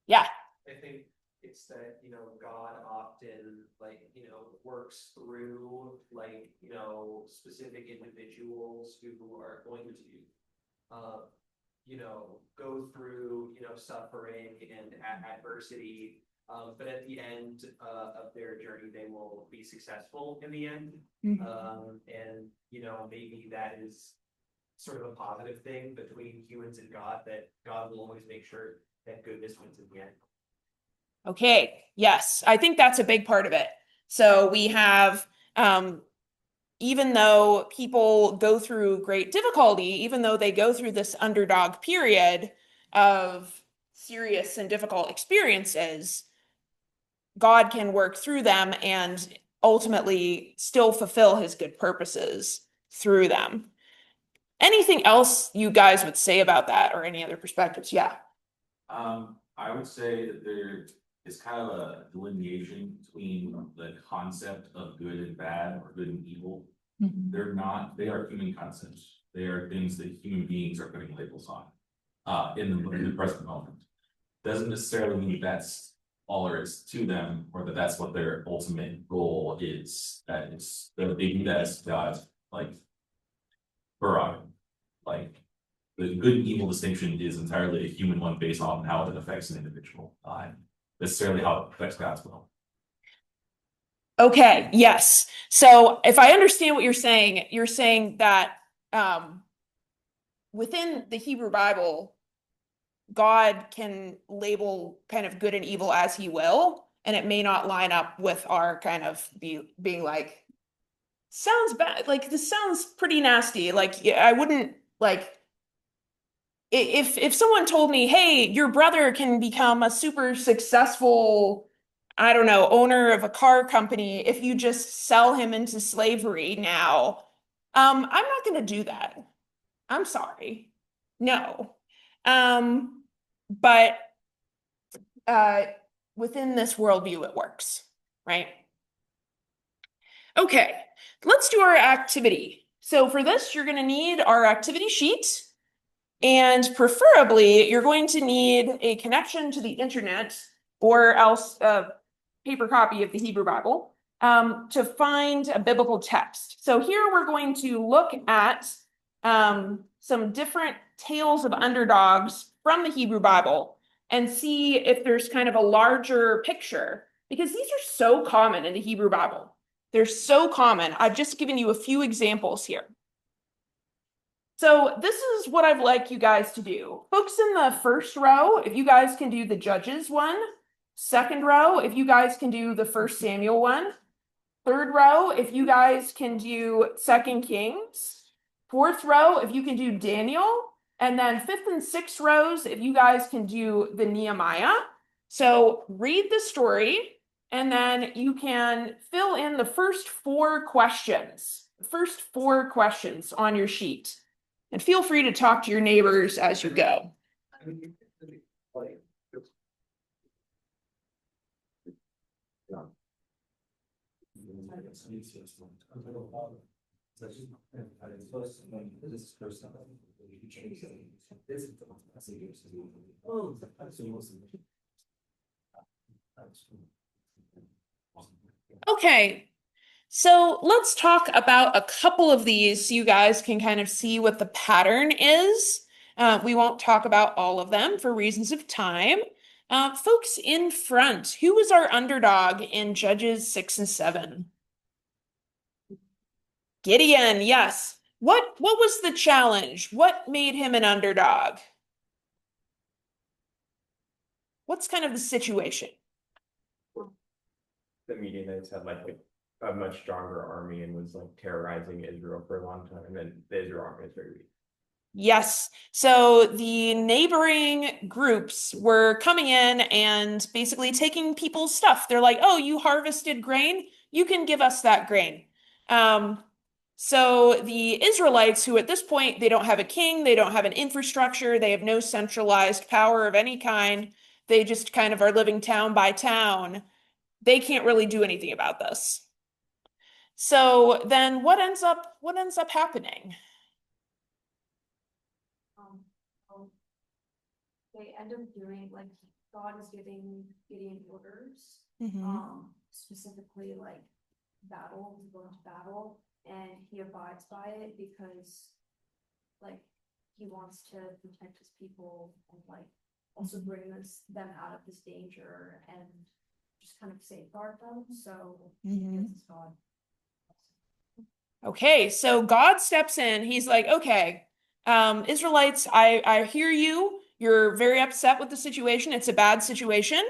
Yeah. I think it's that, you know, God often works through specific individuals who are going to go through, suffering and adversity. But at the end of their journey, they will be successful in the end. And maybe that is sort of a positive thing between humans and God, that God will always make sure that goodness wins in the end. Okay, yes, I think that's a big part of it. So we have, even though people go through great difficulty, even though they go through this underdog period of serious and difficult experiences, God can work through them and ultimately still fulfill his good purposes through them. Anything else you guys would say about that, or any other perspectives? Yeah. I would say that there is kind of a delineation between the concept of good and bad or good and evil. They're not, they are human concepts. They are things that human beings are putting labels on in the present moment. Doesn't necessarily mean that's all there is to them, or that that's what their ultimate goal is. That it's that they do that as God's prerogative. Like the good and evil distinction is entirely a human one based on how it affects an individual, necessarily how it affects God's will. Okay, yes. So if I understand what you're saying that within the Hebrew Bible, God can label kind of good and evil as he will, and it may not line up with our kind of being like, sounds bad, like this sounds pretty nasty. Like, yeah, I wouldn't like if someone told me, hey, your brother can become a super successful, I don't know, owner of a car company if you just sell him into slavery now. I'm not going to do that. I'm sorry. No. But within this worldview, it works, right? Okay, let's do our activity. So for this, you're going to need our activity sheet. And preferably, you're going to need a connection to the internet or else a paper copy of the Hebrew Bible to find a biblical text. So here we're going to look at some different tales of underdogs from the Hebrew Bible and see if there's kind of a larger picture, because these are so common in the Hebrew Bible. They're so common. I've just given you a few examples here. So this is what I'd like you guys to do. Folks in the first row, if you guys can do the Judges one. Second row, if you guys can do the 1 Samuel one. Third row, if you guys can do 2 Kings. Fourth row, if you can do Daniel. And then fifth and sixth rows, if you guys can do the Nehemiah. So read the story, and then you can fill in the first 4 questions. First 4 questions on your sheet. And feel free to talk to your neighbors as you go. Okay, so let's talk about a couple of these so you guys can kind of see what the pattern is. We won't talk about all of them for reasons of time. Folks in front, who was our underdog in Judges 6 and 7? Gideon, yes. What was the challenge? What made him an underdog? What's kind of the situation? The Midianites had like a much stronger army and was like terrorizing Israel for a long time, and then the Israel army is very weak. Yes. So the neighboring groups were coming in and basically taking people's stuff. They're like, oh, you harvested grain? You can give us that grain. So the Israelites, who at this point, they don't have a king, they don't have an infrastructure, they have no centralized power of any kind. They just kind of are living town by town. They can't really do anything about this. So then what ends up happening? So they end up doing, like, God is giving Gideon orders, specifically like battle, to go into battle, and he abides by it because, like, he wants to protect his people and like also bring them out of this danger and just kind of safeguard them. So this is God. Okay, so God steps in. He's like, okay, Israelites, I hear you. You're very upset with the situation. It's a bad situation.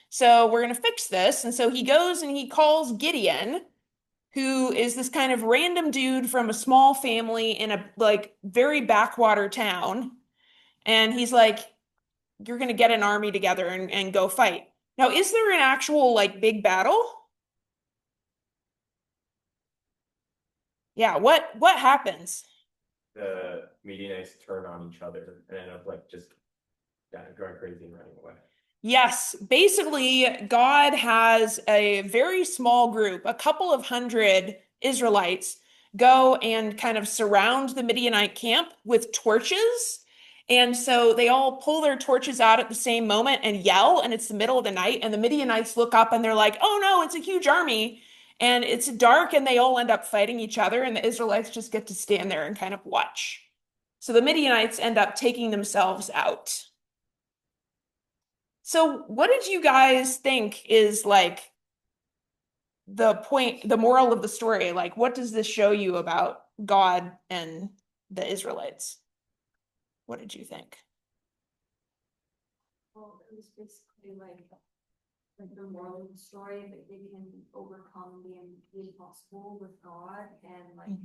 So we're going to fix this. And so he goes and he calls Gideon, who is this kind of random dude from a small family in a like very backwater town. And he's like, you're going to get an army together and go fight. Now, is there an actual like big battle? Yeah, what happens? The Midianites turn on each other and end up like just going crazy and running away. Yes, basically, God has a very small group, a couple of hundred Israelites, go and kind of surround the Midianite camp with torches. And so they all pull their torches out at the same moment and yell, and it's the middle of the night. And the Midianites look up and they're like, oh no, it's a huge army. And it's dark, and they all end up fighting each other, and the Israelites just get to stand there and kind of watch. So the Midianites end up taking themselves out. So what did you guys think is like the point, the moral of the story? Like, what does this show you about God and the Israelites? What did you think? Well, it was basically like the moral of the story that they can overcome the impossible with God, and like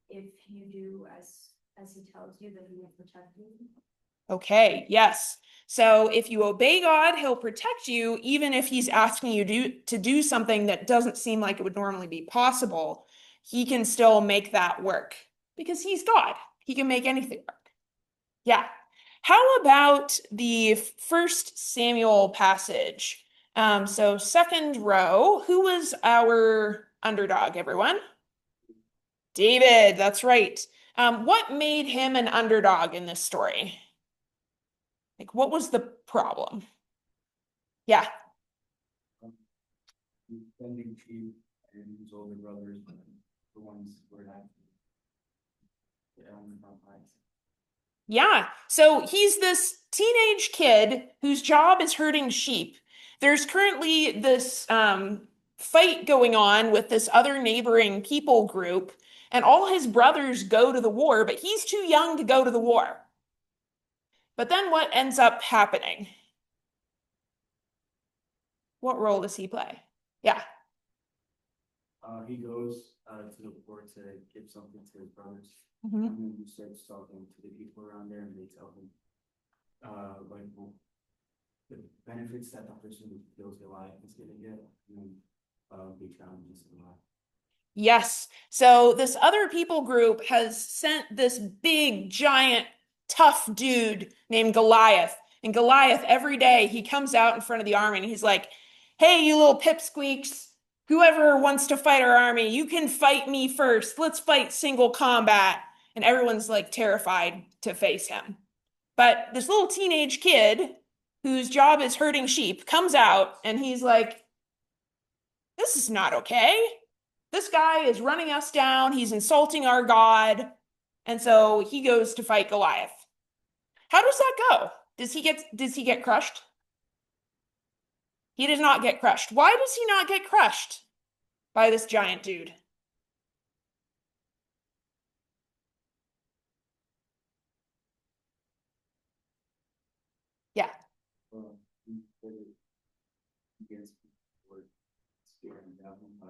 if you do as he tells you, then he will protect you. Okay, yes. So if you obey God, he'll protect you, even if he's asking you to do something that doesn't seem like it would normally be possible. He can still make that work because he's God. He can make anything work. Yeah. How about the first Samuel passage? So second row, who was our underdog, everyone? David, that's right. What made him an underdog in this story? Like, what was the problem? Yeah. Defending chief and his older brothers, the ones who were not. Yeah. So he's this teenage kid whose job is herding sheep. There's currently this fight going on with this other neighboring people group, and all his brothers go to the war, but he's too young to go to the war. But then what ends up happening? What role does he play? Yeah. He goes to the war to give something to his brothers. Mhm. And then he starts talking to the people around there, and they tell him, like, well, the benefits that the person who kills Goliath is gonna get, and big challenges in life. Yes. So this other people group has sent this big, giant, tough dude named Goliath. And Goliath, every day, he comes out in front of the army and he's like, hey, you little pipsqueaks, whoever wants to fight our army, you can fight me first. Let's fight single combat. And everyone's like terrified to face him. But this little teenage kid whose job is herding sheep comes out and he's like, this is not okay. This guy is running us down. He's insulting our God. And so he goes to fight Goliath. How does that go? Does he get crushed? He does not get crushed. Why does he not get crushed by this giant dude? Yeah. Against the word scaring them by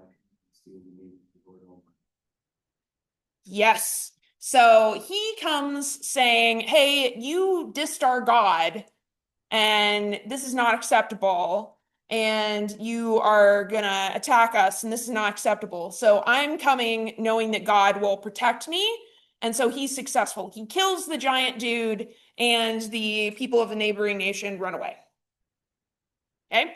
stealing the word over. Yes. So he comes saying, hey, you dissed our God, and this is not acceptable, and you are gonna attack us, and this is not acceptable. So I'm coming knowing that God will protect me. And so he's successful. He kills the giant dude, and the people of the neighboring nation run away. Okay.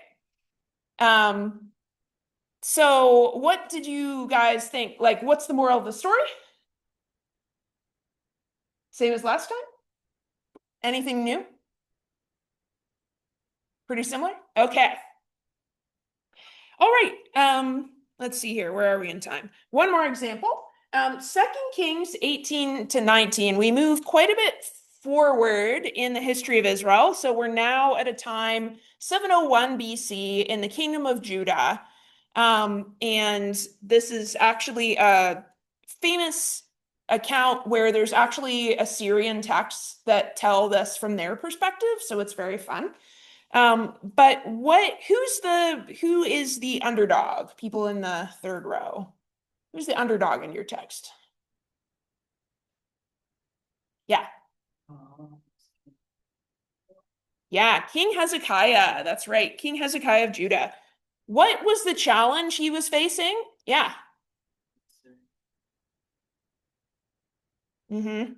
So what did you guys think? Like, what's the moral of the story? Same as last time? Anything new? Pretty similar? Okay. All right. Let's see here. Where are we in time? One more example. 2 Kings 18 to 19. We move quite a bit forward in the history of Israel. So we're now at a time 701 BC in the kingdom of Judah. And this is actually a famous account where there's actually Assyrian texts that tell this from their perspective. So it's very fun. But who is the underdog? People in the third row. Who's the underdog in your text? Yeah. Yeah, King Hezekiah. That's right. King Hezekiah of Judah. What was the challenge he was facing? Yeah. Mm-hmm.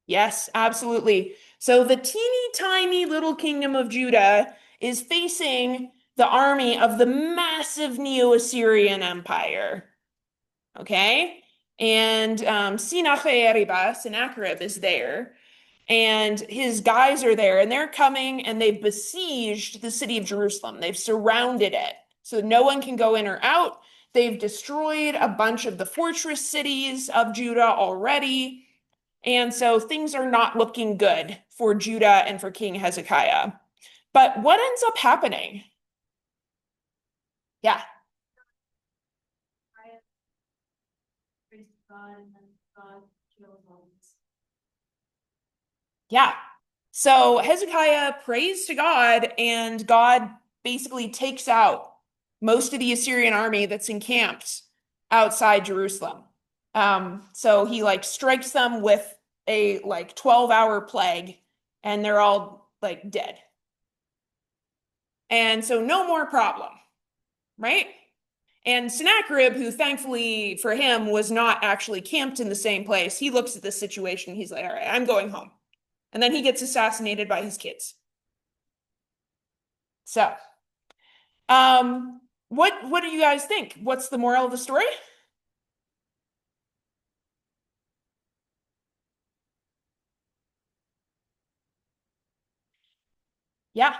Yes, absolutely. So the teeny tiny little kingdom of Judah is facing the army of the massive Neo-Assyrian Empire. Okay? And Sennacherib is there, and his guys are there, and they're coming and they've besieged the city of Jerusalem. They've surrounded it, so no one can go in or out. They've destroyed a bunch of the fortress cities of Judah already. And so things are not looking good for Judah and for King Hezekiah. But what ends up happening? Yeah. Praise God, and then God kills all this. Yeah. So Hezekiah prays to God, and God basically takes out most of the Assyrian army that's encamped outside Jerusalem. So he like strikes them with a like 12-hour plague, and they're all like dead. And so no more problem, right? And Sennacherib, who thankfully for him was not actually camped in the same place, he looks at the situation. He's like, all right, I'm going home. And then he gets assassinated by his kids. So, what do you guys think? What's the moral of the story? Yeah.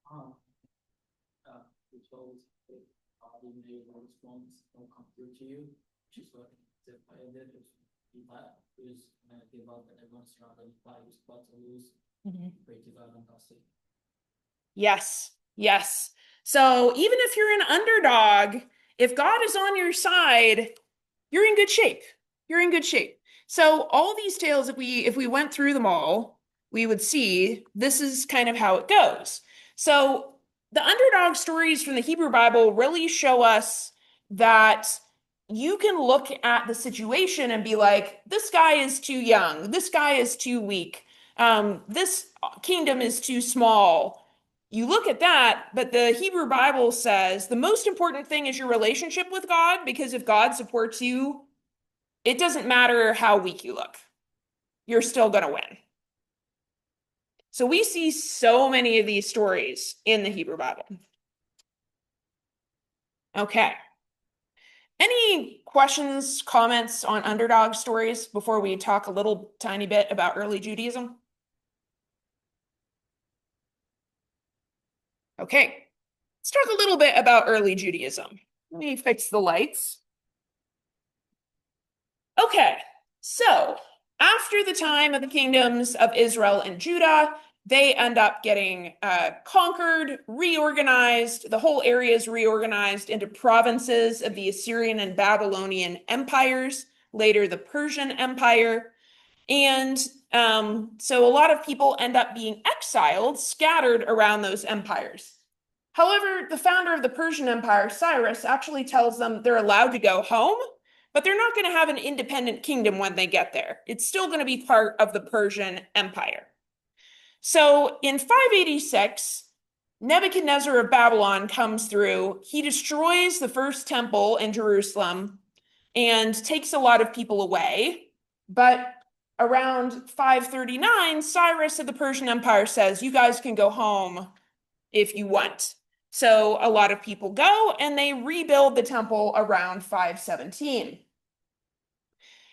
We're told that even though your worst ones don't come through to you, which is what Zephaniah did, he thought he was gonna give up and everyone surrounded him, thought he was about to lose. Pray to God and bless it. Yes. Yes. So even if you're an underdog, if God is on your side, you're in good shape. You're in good shape. So all these tales, if we went through them all, we would see this is kind of how it goes. So the underdog stories from the Hebrew Bible really show us that you can look at the situation and be like, this guy is too young, this guy is too weak, this kingdom is too small. You look at that, but the Hebrew Bible says the most important thing is your relationship with God, because if God supports you, it doesn't matter how weak you look. You're still going to win. So we see so many of these stories in the Hebrew Bible. Okay. Any questions, comments on underdog stories before we talk a little tiny bit about early Judaism? Okay, let's talk a little bit about early Judaism. Let me fix the lights. Okay, so after the time of the kingdoms of Israel and Judah, they end up getting conquered, reorganized. The whole area is reorganized into provinces of the Assyrian and Babylonian empires, later the Persian Empire. And so a lot of people end up being exiled, scattered around those empires. However, the founder of the Persian Empire, Cyrus, actually tells them they're allowed to go home, but they're not going to have an independent kingdom when they get there. It's still going to be part of the Persian Empire. So in 586, Nebuchadnezzar of Babylon comes through. He destroys the first temple in Jerusalem and takes a lot of people away. But around 539, Cyrus of the Persian Empire says, you guys can go home if you want. So a lot of people go and they rebuild the temple around 517.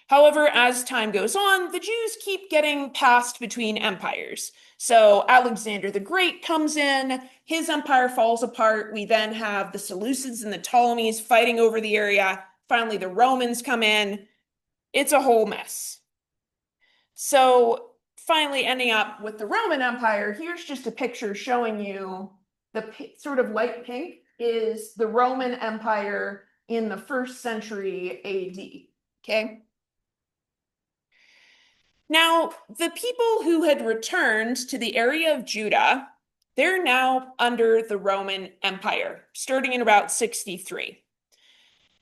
However, as time goes on, the Jews keep getting passed between empires. So Alexander the Great comes in, his empire falls apart. We then have the Seleucids and the Ptolemies fighting over the area. Finally, the Romans come in. It's a whole mess. So finally ending up with the Roman Empire, here's just a picture showing you the sort of light pink is the Roman Empire in the 1st century AD, okay? Now, the people who had returned to the area of Judah, they're now under the Roman Empire, starting in about 63.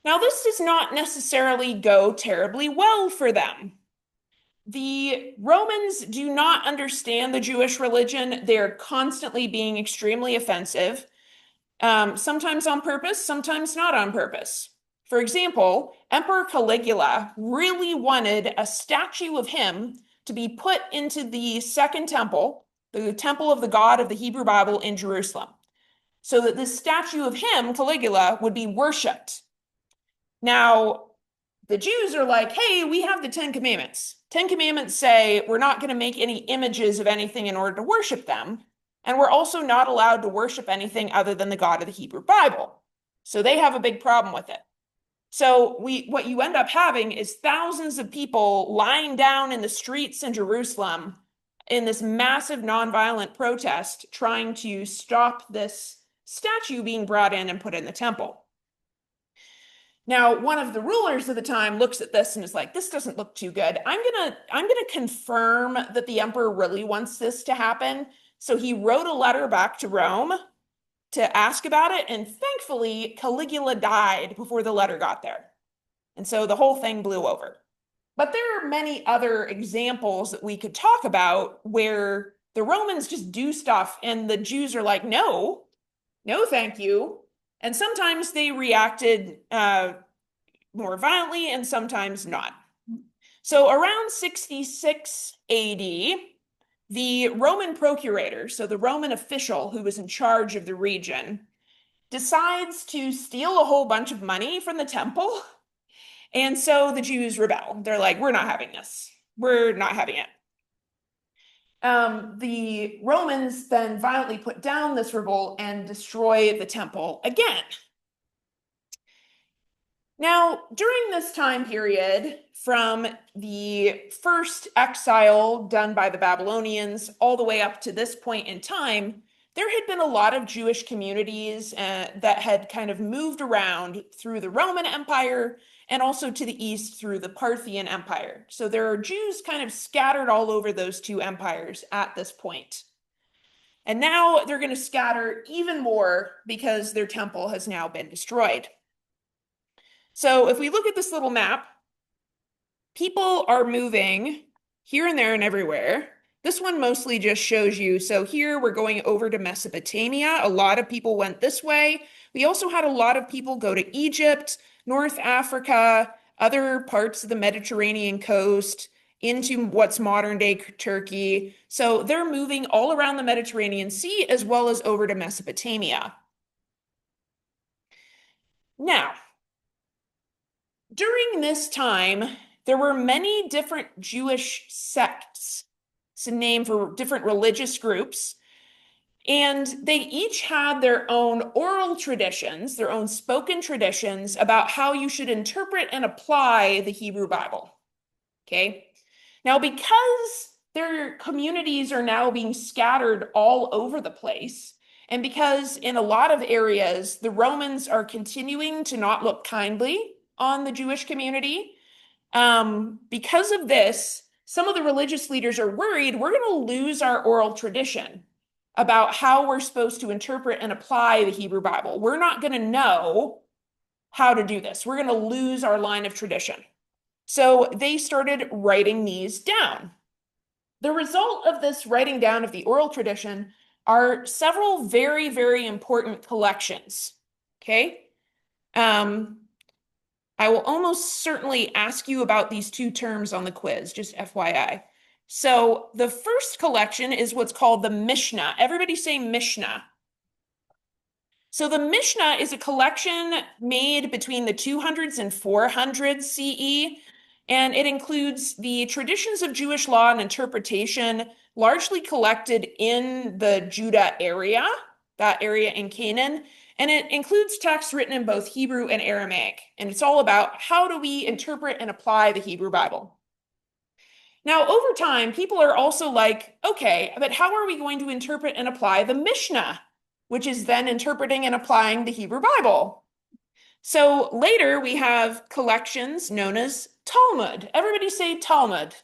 Now, this does not necessarily go terribly well for them. The Romans do not understand the Jewish religion. They're constantly being extremely offensive, sometimes on purpose, sometimes not on purpose. For example, Emperor Caligula really wanted a statue of him to be put into the second temple, the temple of the God of the Hebrew Bible in Jerusalem, so that this statue of him, Caligula, would be worshipped. Now, the Jews are like, hey, we have the 10 Commandments. 10 Commandments say we're not going to make any images of anything in order to worship them. And we're also not allowed to worship anything other than the God of the Hebrew Bible. So they have a big problem with it. So what you end up having is thousands of people lying down in the streets in Jerusalem in this massive nonviolent protest trying to stop this statue being brought in and put in the temple. Now, one of the rulers of the time looks at this and is like, this doesn't look too good. I'm gonna confirm that the emperor really wants this to happen. So he wrote a letter back to Rome to ask about it, and thankfully Caligula died before the letter got there. And so the whole thing blew over. But there are many other examples that we could talk about where the Romans just do stuff and the Jews are like, no, thank you. And sometimes they reacted more violently and sometimes not. So around 66 AD, the Roman procurator, so the Roman official who was in charge of the region, decides to steal a whole bunch of money from the temple. And so the Jews rebel. They're like, we're not having this. We're not having it. The Romans then violently put down this revolt and destroy the temple again. Now, during this time period, from the first exile done by the Babylonians all the way up to this point in time, there had been a lot of Jewish communities that had kind of moved around through the Roman Empire and also to the east through the Parthian Empire. So there are Jews kind of scattered all over those two empires at this point. And now they're going to scatter even more because their temple has now been destroyed. So if we look at this little map, people are moving here and there and everywhere. This one mostly just shows you, so here we're going over to Mesopotamia. A lot of people went this way. We also had a lot of people go to Egypt, North Africa, other parts of the Mediterranean coast, into what's modern day Turkey. So they're moving all around the Mediterranean Sea as well as over to Mesopotamia. Now, during this time, there were many different Jewish sects. It's a name for different religious groups. And they each had their own oral traditions, their own spoken traditions about how you should interpret and apply the Hebrew Bible. Okay? Now, because their communities are now being scattered all over the place, and because in a lot of areas, the Romans are continuing to not look kindly on the Jewish community, because of this, some of the religious leaders are worried we're going to lose our oral tradition about how we're supposed to interpret and apply the Hebrew Bible. We're not going to know how to do this. We're going to lose our line of tradition. So they started writing these down. The result of this writing down of the oral tradition are several very, very important collections. Okay? I will almost certainly ask you about these two terms on the quiz, just FYI. So the first collection is what's called the Mishnah. Everybody say Mishnah. So the Mishnah is a collection made between the 200s and 400s CE, and it includes the traditions of Jewish law and interpretation, largely collected in the Judah area, that area in Canaan, and it includes texts written in both Hebrew and Aramaic, and it's all about how do we interpret and apply the Hebrew Bible. Now, over time, people are also like, okay, but how are we going to interpret and apply the Mishnah, which is then interpreting and applying the Hebrew Bible? So later we have collections known as Talmud. Everybody say Talmud.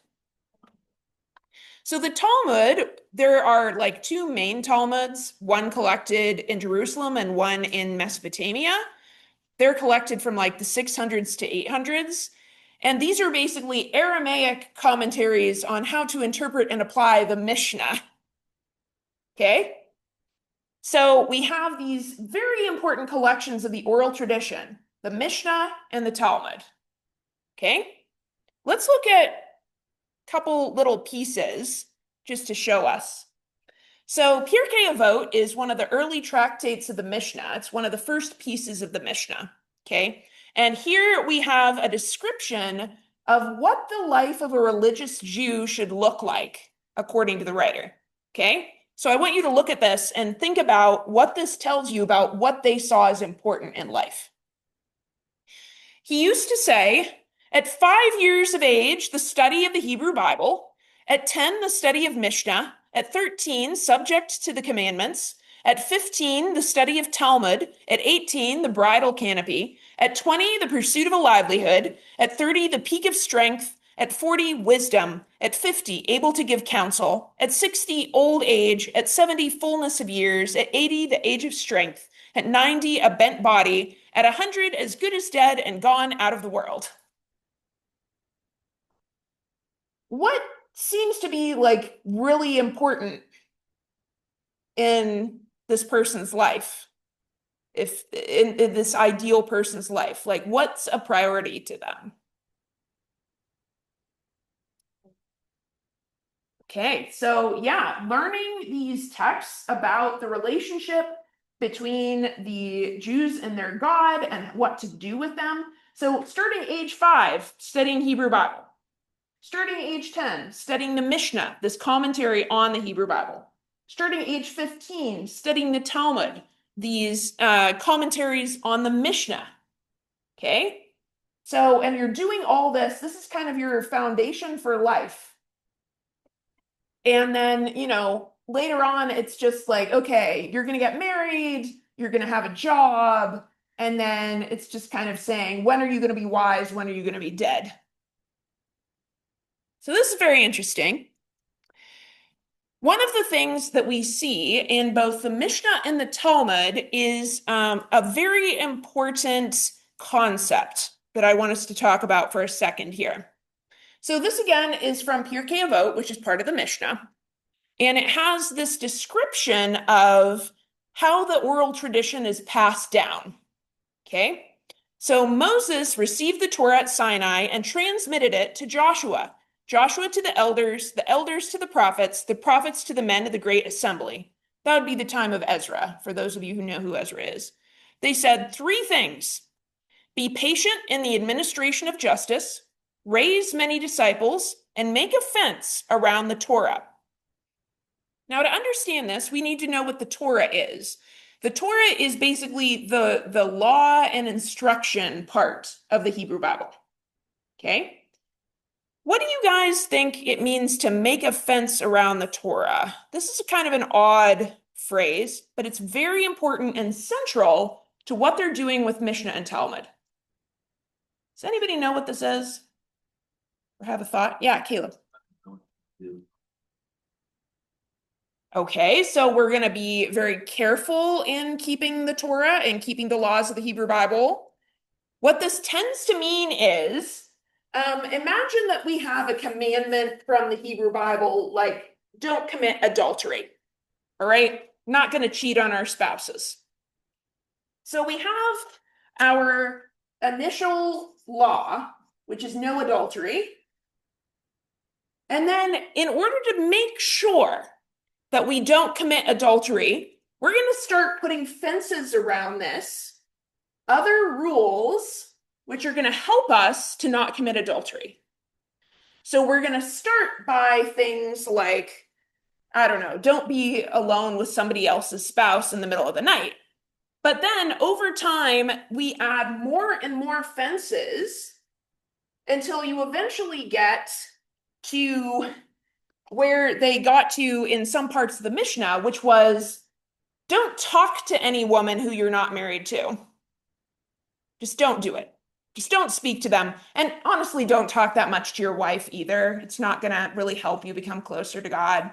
So the Talmud, there are like two main Talmuds, one collected in Jerusalem and one in Mesopotamia. They're collected from like the 600s to 800s. And these are basically Aramaic commentaries on how to interpret and apply the Mishnah. Okay? So we have these very important collections of the oral tradition, the Mishnah and the Talmud. Okay? Let's look at a couple little pieces just to show us. So Pirkei Avot is one of the early tractates of the Mishnah. It's one of the first pieces of the Mishnah. Okay? And here we have a description of what the life of a religious Jew should look like, according to the writer. Okay? So I want you to look at this and think about what this tells you about what they saw as important in life. He used to say, at 5 years of age, the study of the Hebrew Bible. At 10, the study of Mishnah. At 13, subject to the commandments. At 15, the study of Talmud. At 18, the bridal canopy. At 20, the pursuit of a livelihood. At 30, the peak of strength. At 40, wisdom. At 50, able to give counsel. At 60, old age. At 70, fullness of years. At 80, the age of strength. At 90, a bent body. At 100, as good as dead and gone out of the world. What seems to be like really important in this person's life? If in this ideal person's life, like what's a priority to them? Okay, so yeah, learning these texts about the relationship between the Jews and their God and what to do with them. So starting age 5, studying Hebrew Bible. Starting age 10, studying the Mishnah, this commentary on the Hebrew Bible. Starting age 15, studying the Talmud, these commentaries on the Mishnah. Okay? So, and you're doing all this, this is kind of your foundation for life. And then, you know, later on, it's just like, okay, you're going to get married, you're going to have a job, and then it's just kind of saying, when are you going to be wise? When are you going to be dead? So this is very interesting. One of the things that we see in both the Mishnah and the Talmud is a very important concept that I want us to talk about for a second here. So this again is from Pirkei Avot, which is part of the Mishnah. And it has this description of how the oral tradition is passed down. Okay? So Moses received the Torah at Sinai and transmitted it to Joshua. Joshua to the elders to the prophets to the men of the great assembly. That would be the time of Ezra, for those of you who know who Ezra is. They said 3 things. Be patient in the administration of justice, raise many disciples, and make a fence around the Torah. Now, to understand this, we need to know what the Torah is. The Torah is basically the law and instruction part of the Hebrew Bible. Okay? What do you guys think it means to make a fence around the Torah? This is kind of an odd phrase, but it's very important and central to what they're doing with Mishnah and Talmud. Does anybody know what this is? Or have a thought? Yeah, Caleb. Okay, so we're going to be very careful in keeping the Torah and keeping the laws of the Hebrew Bible. What this tends to mean is, imagine that we have a commandment from the Hebrew Bible, like, don't commit adultery, all right? Not going to cheat on our spouses. So we have our initial law, which is no adultery. And then in order to make sure that we don't commit adultery, we're going to start putting fences around this, other rules, which are going to help us to not commit adultery. So we're going to start by things like, I don't know, don't be alone with somebody else's spouse in the middle of the night. But then over time, we add more and more fences until you eventually get to where they got to in some parts of the Mishnah, which was, don't talk to any woman who you're not married to. Just don't do it. Just don't speak to them. And honestly, don't talk that much to your wife either. It's not going to really help you become closer to God.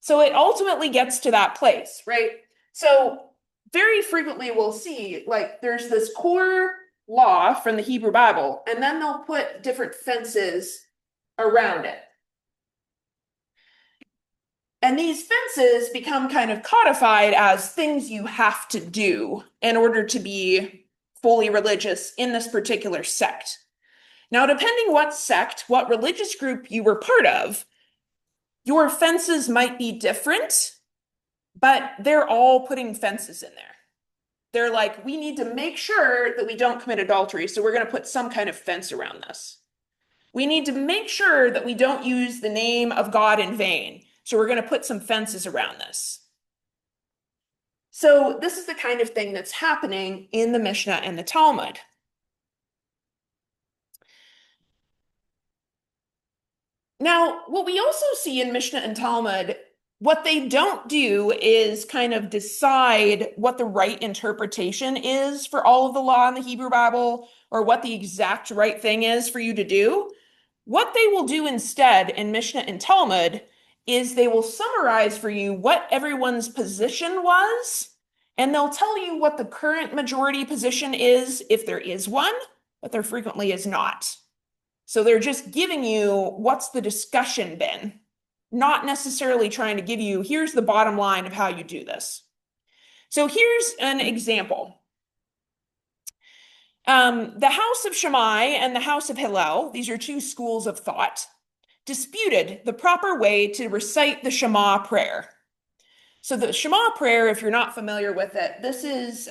So it ultimately gets to that place, right? So very frequently we'll see, like, there's this core law from the Hebrew Bible, and then they'll put different fences around it. And these fences become kind of codified as things you have to do in order to be fully religious in this particular sect. Now, depending what sect, what religious group you were part of, your fences might be different, but they're all putting fences in there. They're like, we need to make sure that we don't commit adultery, so we're going to put some kind of fence around this. We need to make sure that we don't use the name of God in vain, so we're going to put some fences around this. So this is the kind of thing that's happening in the Mishnah and the Talmud. Now, what we also see in Mishnah and Talmud, what they don't do is kind of decide what the right interpretation is for all of the law in the Hebrew Bible, or what the exact right thing is for you to do. What they will do instead in Mishnah and Talmud is they will summarize for you what everyone's position was, and they'll tell you what the current majority position is, if there is one, but there frequently is not. So they're just giving you what's the discussion been, not necessarily trying to give you, here's the bottom line of how you do this. So here's an example. The house of Shammai and the house of Hillel, these are 2 schools of thought, disputed the proper way to recite the Shema prayer. So the Shema prayer, if you're not familiar with it, this is,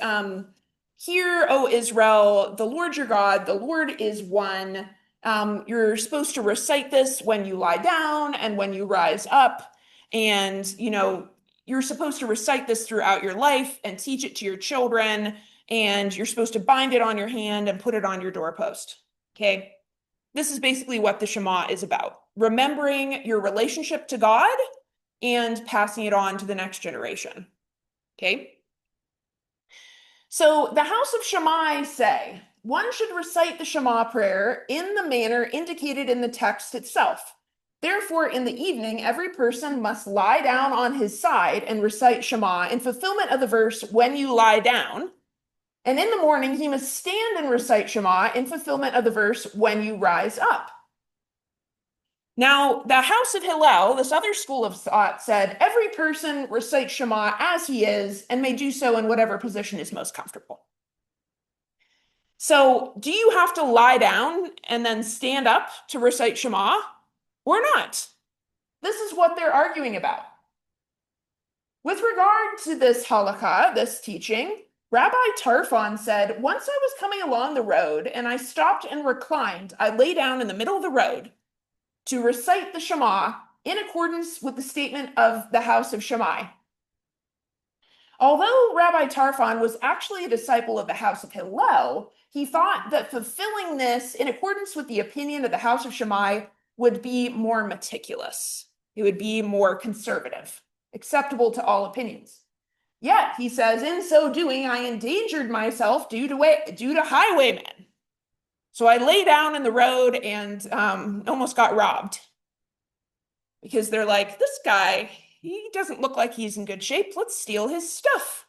Hear, O Israel, the Lord your God, the Lord is one. You're supposed to recite this when you lie down and when you rise up. And, you're supposed to recite this throughout your life and teach it to your children. And you're supposed to bind it on your hand and put it on your doorpost. Okay? This is basically what the Shema is about. Remembering your relationship to God and passing it on to the next generation. Okay? So the house of Shammai say, one should recite the Shema prayer in the manner indicated in the text itself. Therefore, in the evening, every person must lie down on his side and recite Shema in fulfillment of the verse, when you lie down. And in the morning, he must stand and recite Shema in fulfillment of the verse, when you rise up. Now, the house of Hillel, this other school of thought, said every person recites Shema as he is and may do so in whatever position is most comfortable. So, do you have to lie down and then stand up to recite Shema? or not. This is what they're arguing about. With regard to this halakha, this teaching, Rabbi Tarfon said, once I was coming along the road and I stopped and reclined, I lay down in the middle of the road to recite the Shema in accordance with the statement of the house of Shammai. Although Rabbi Tarfon was actually a disciple of the house of Hillel, he thought that fulfilling this in accordance with the opinion of the house of Shammai would be more meticulous. It would be more conservative, acceptable to all opinions. Yet, he says, in so doing, I endangered myself due to highwaymen. So I lay down in the road and almost got robbed. Because they're like, this guy, he doesn't look like he's in good shape. Let's steal his stuff.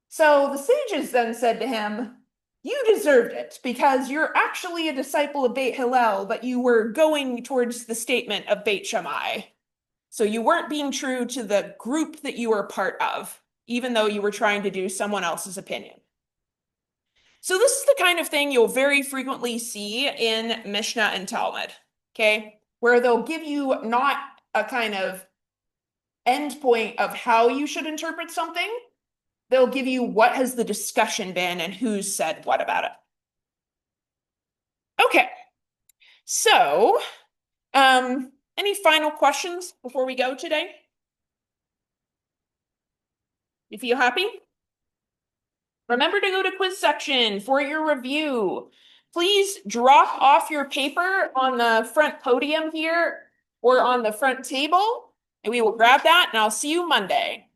So the sages then said to him, you deserved it because you're actually a disciple of Beit Hillel, but you were going towards the statement of Beit Shammai. So you weren't being true to the group that you were part of, even though you were trying to do someone else's opinion. So this is the kind of thing you'll very frequently see in Mishnah and Talmud, okay? Where they'll give you not a kind of endpoint of how you should interpret something. They'll give you what has the discussion been and who's said what about it. Okay, so any final questions before we go today? You feel happy? Remember to go to quiz section for your review. Please drop off your paper on the front podium here or on the front table, and we will grab that, and I'll see you Monday.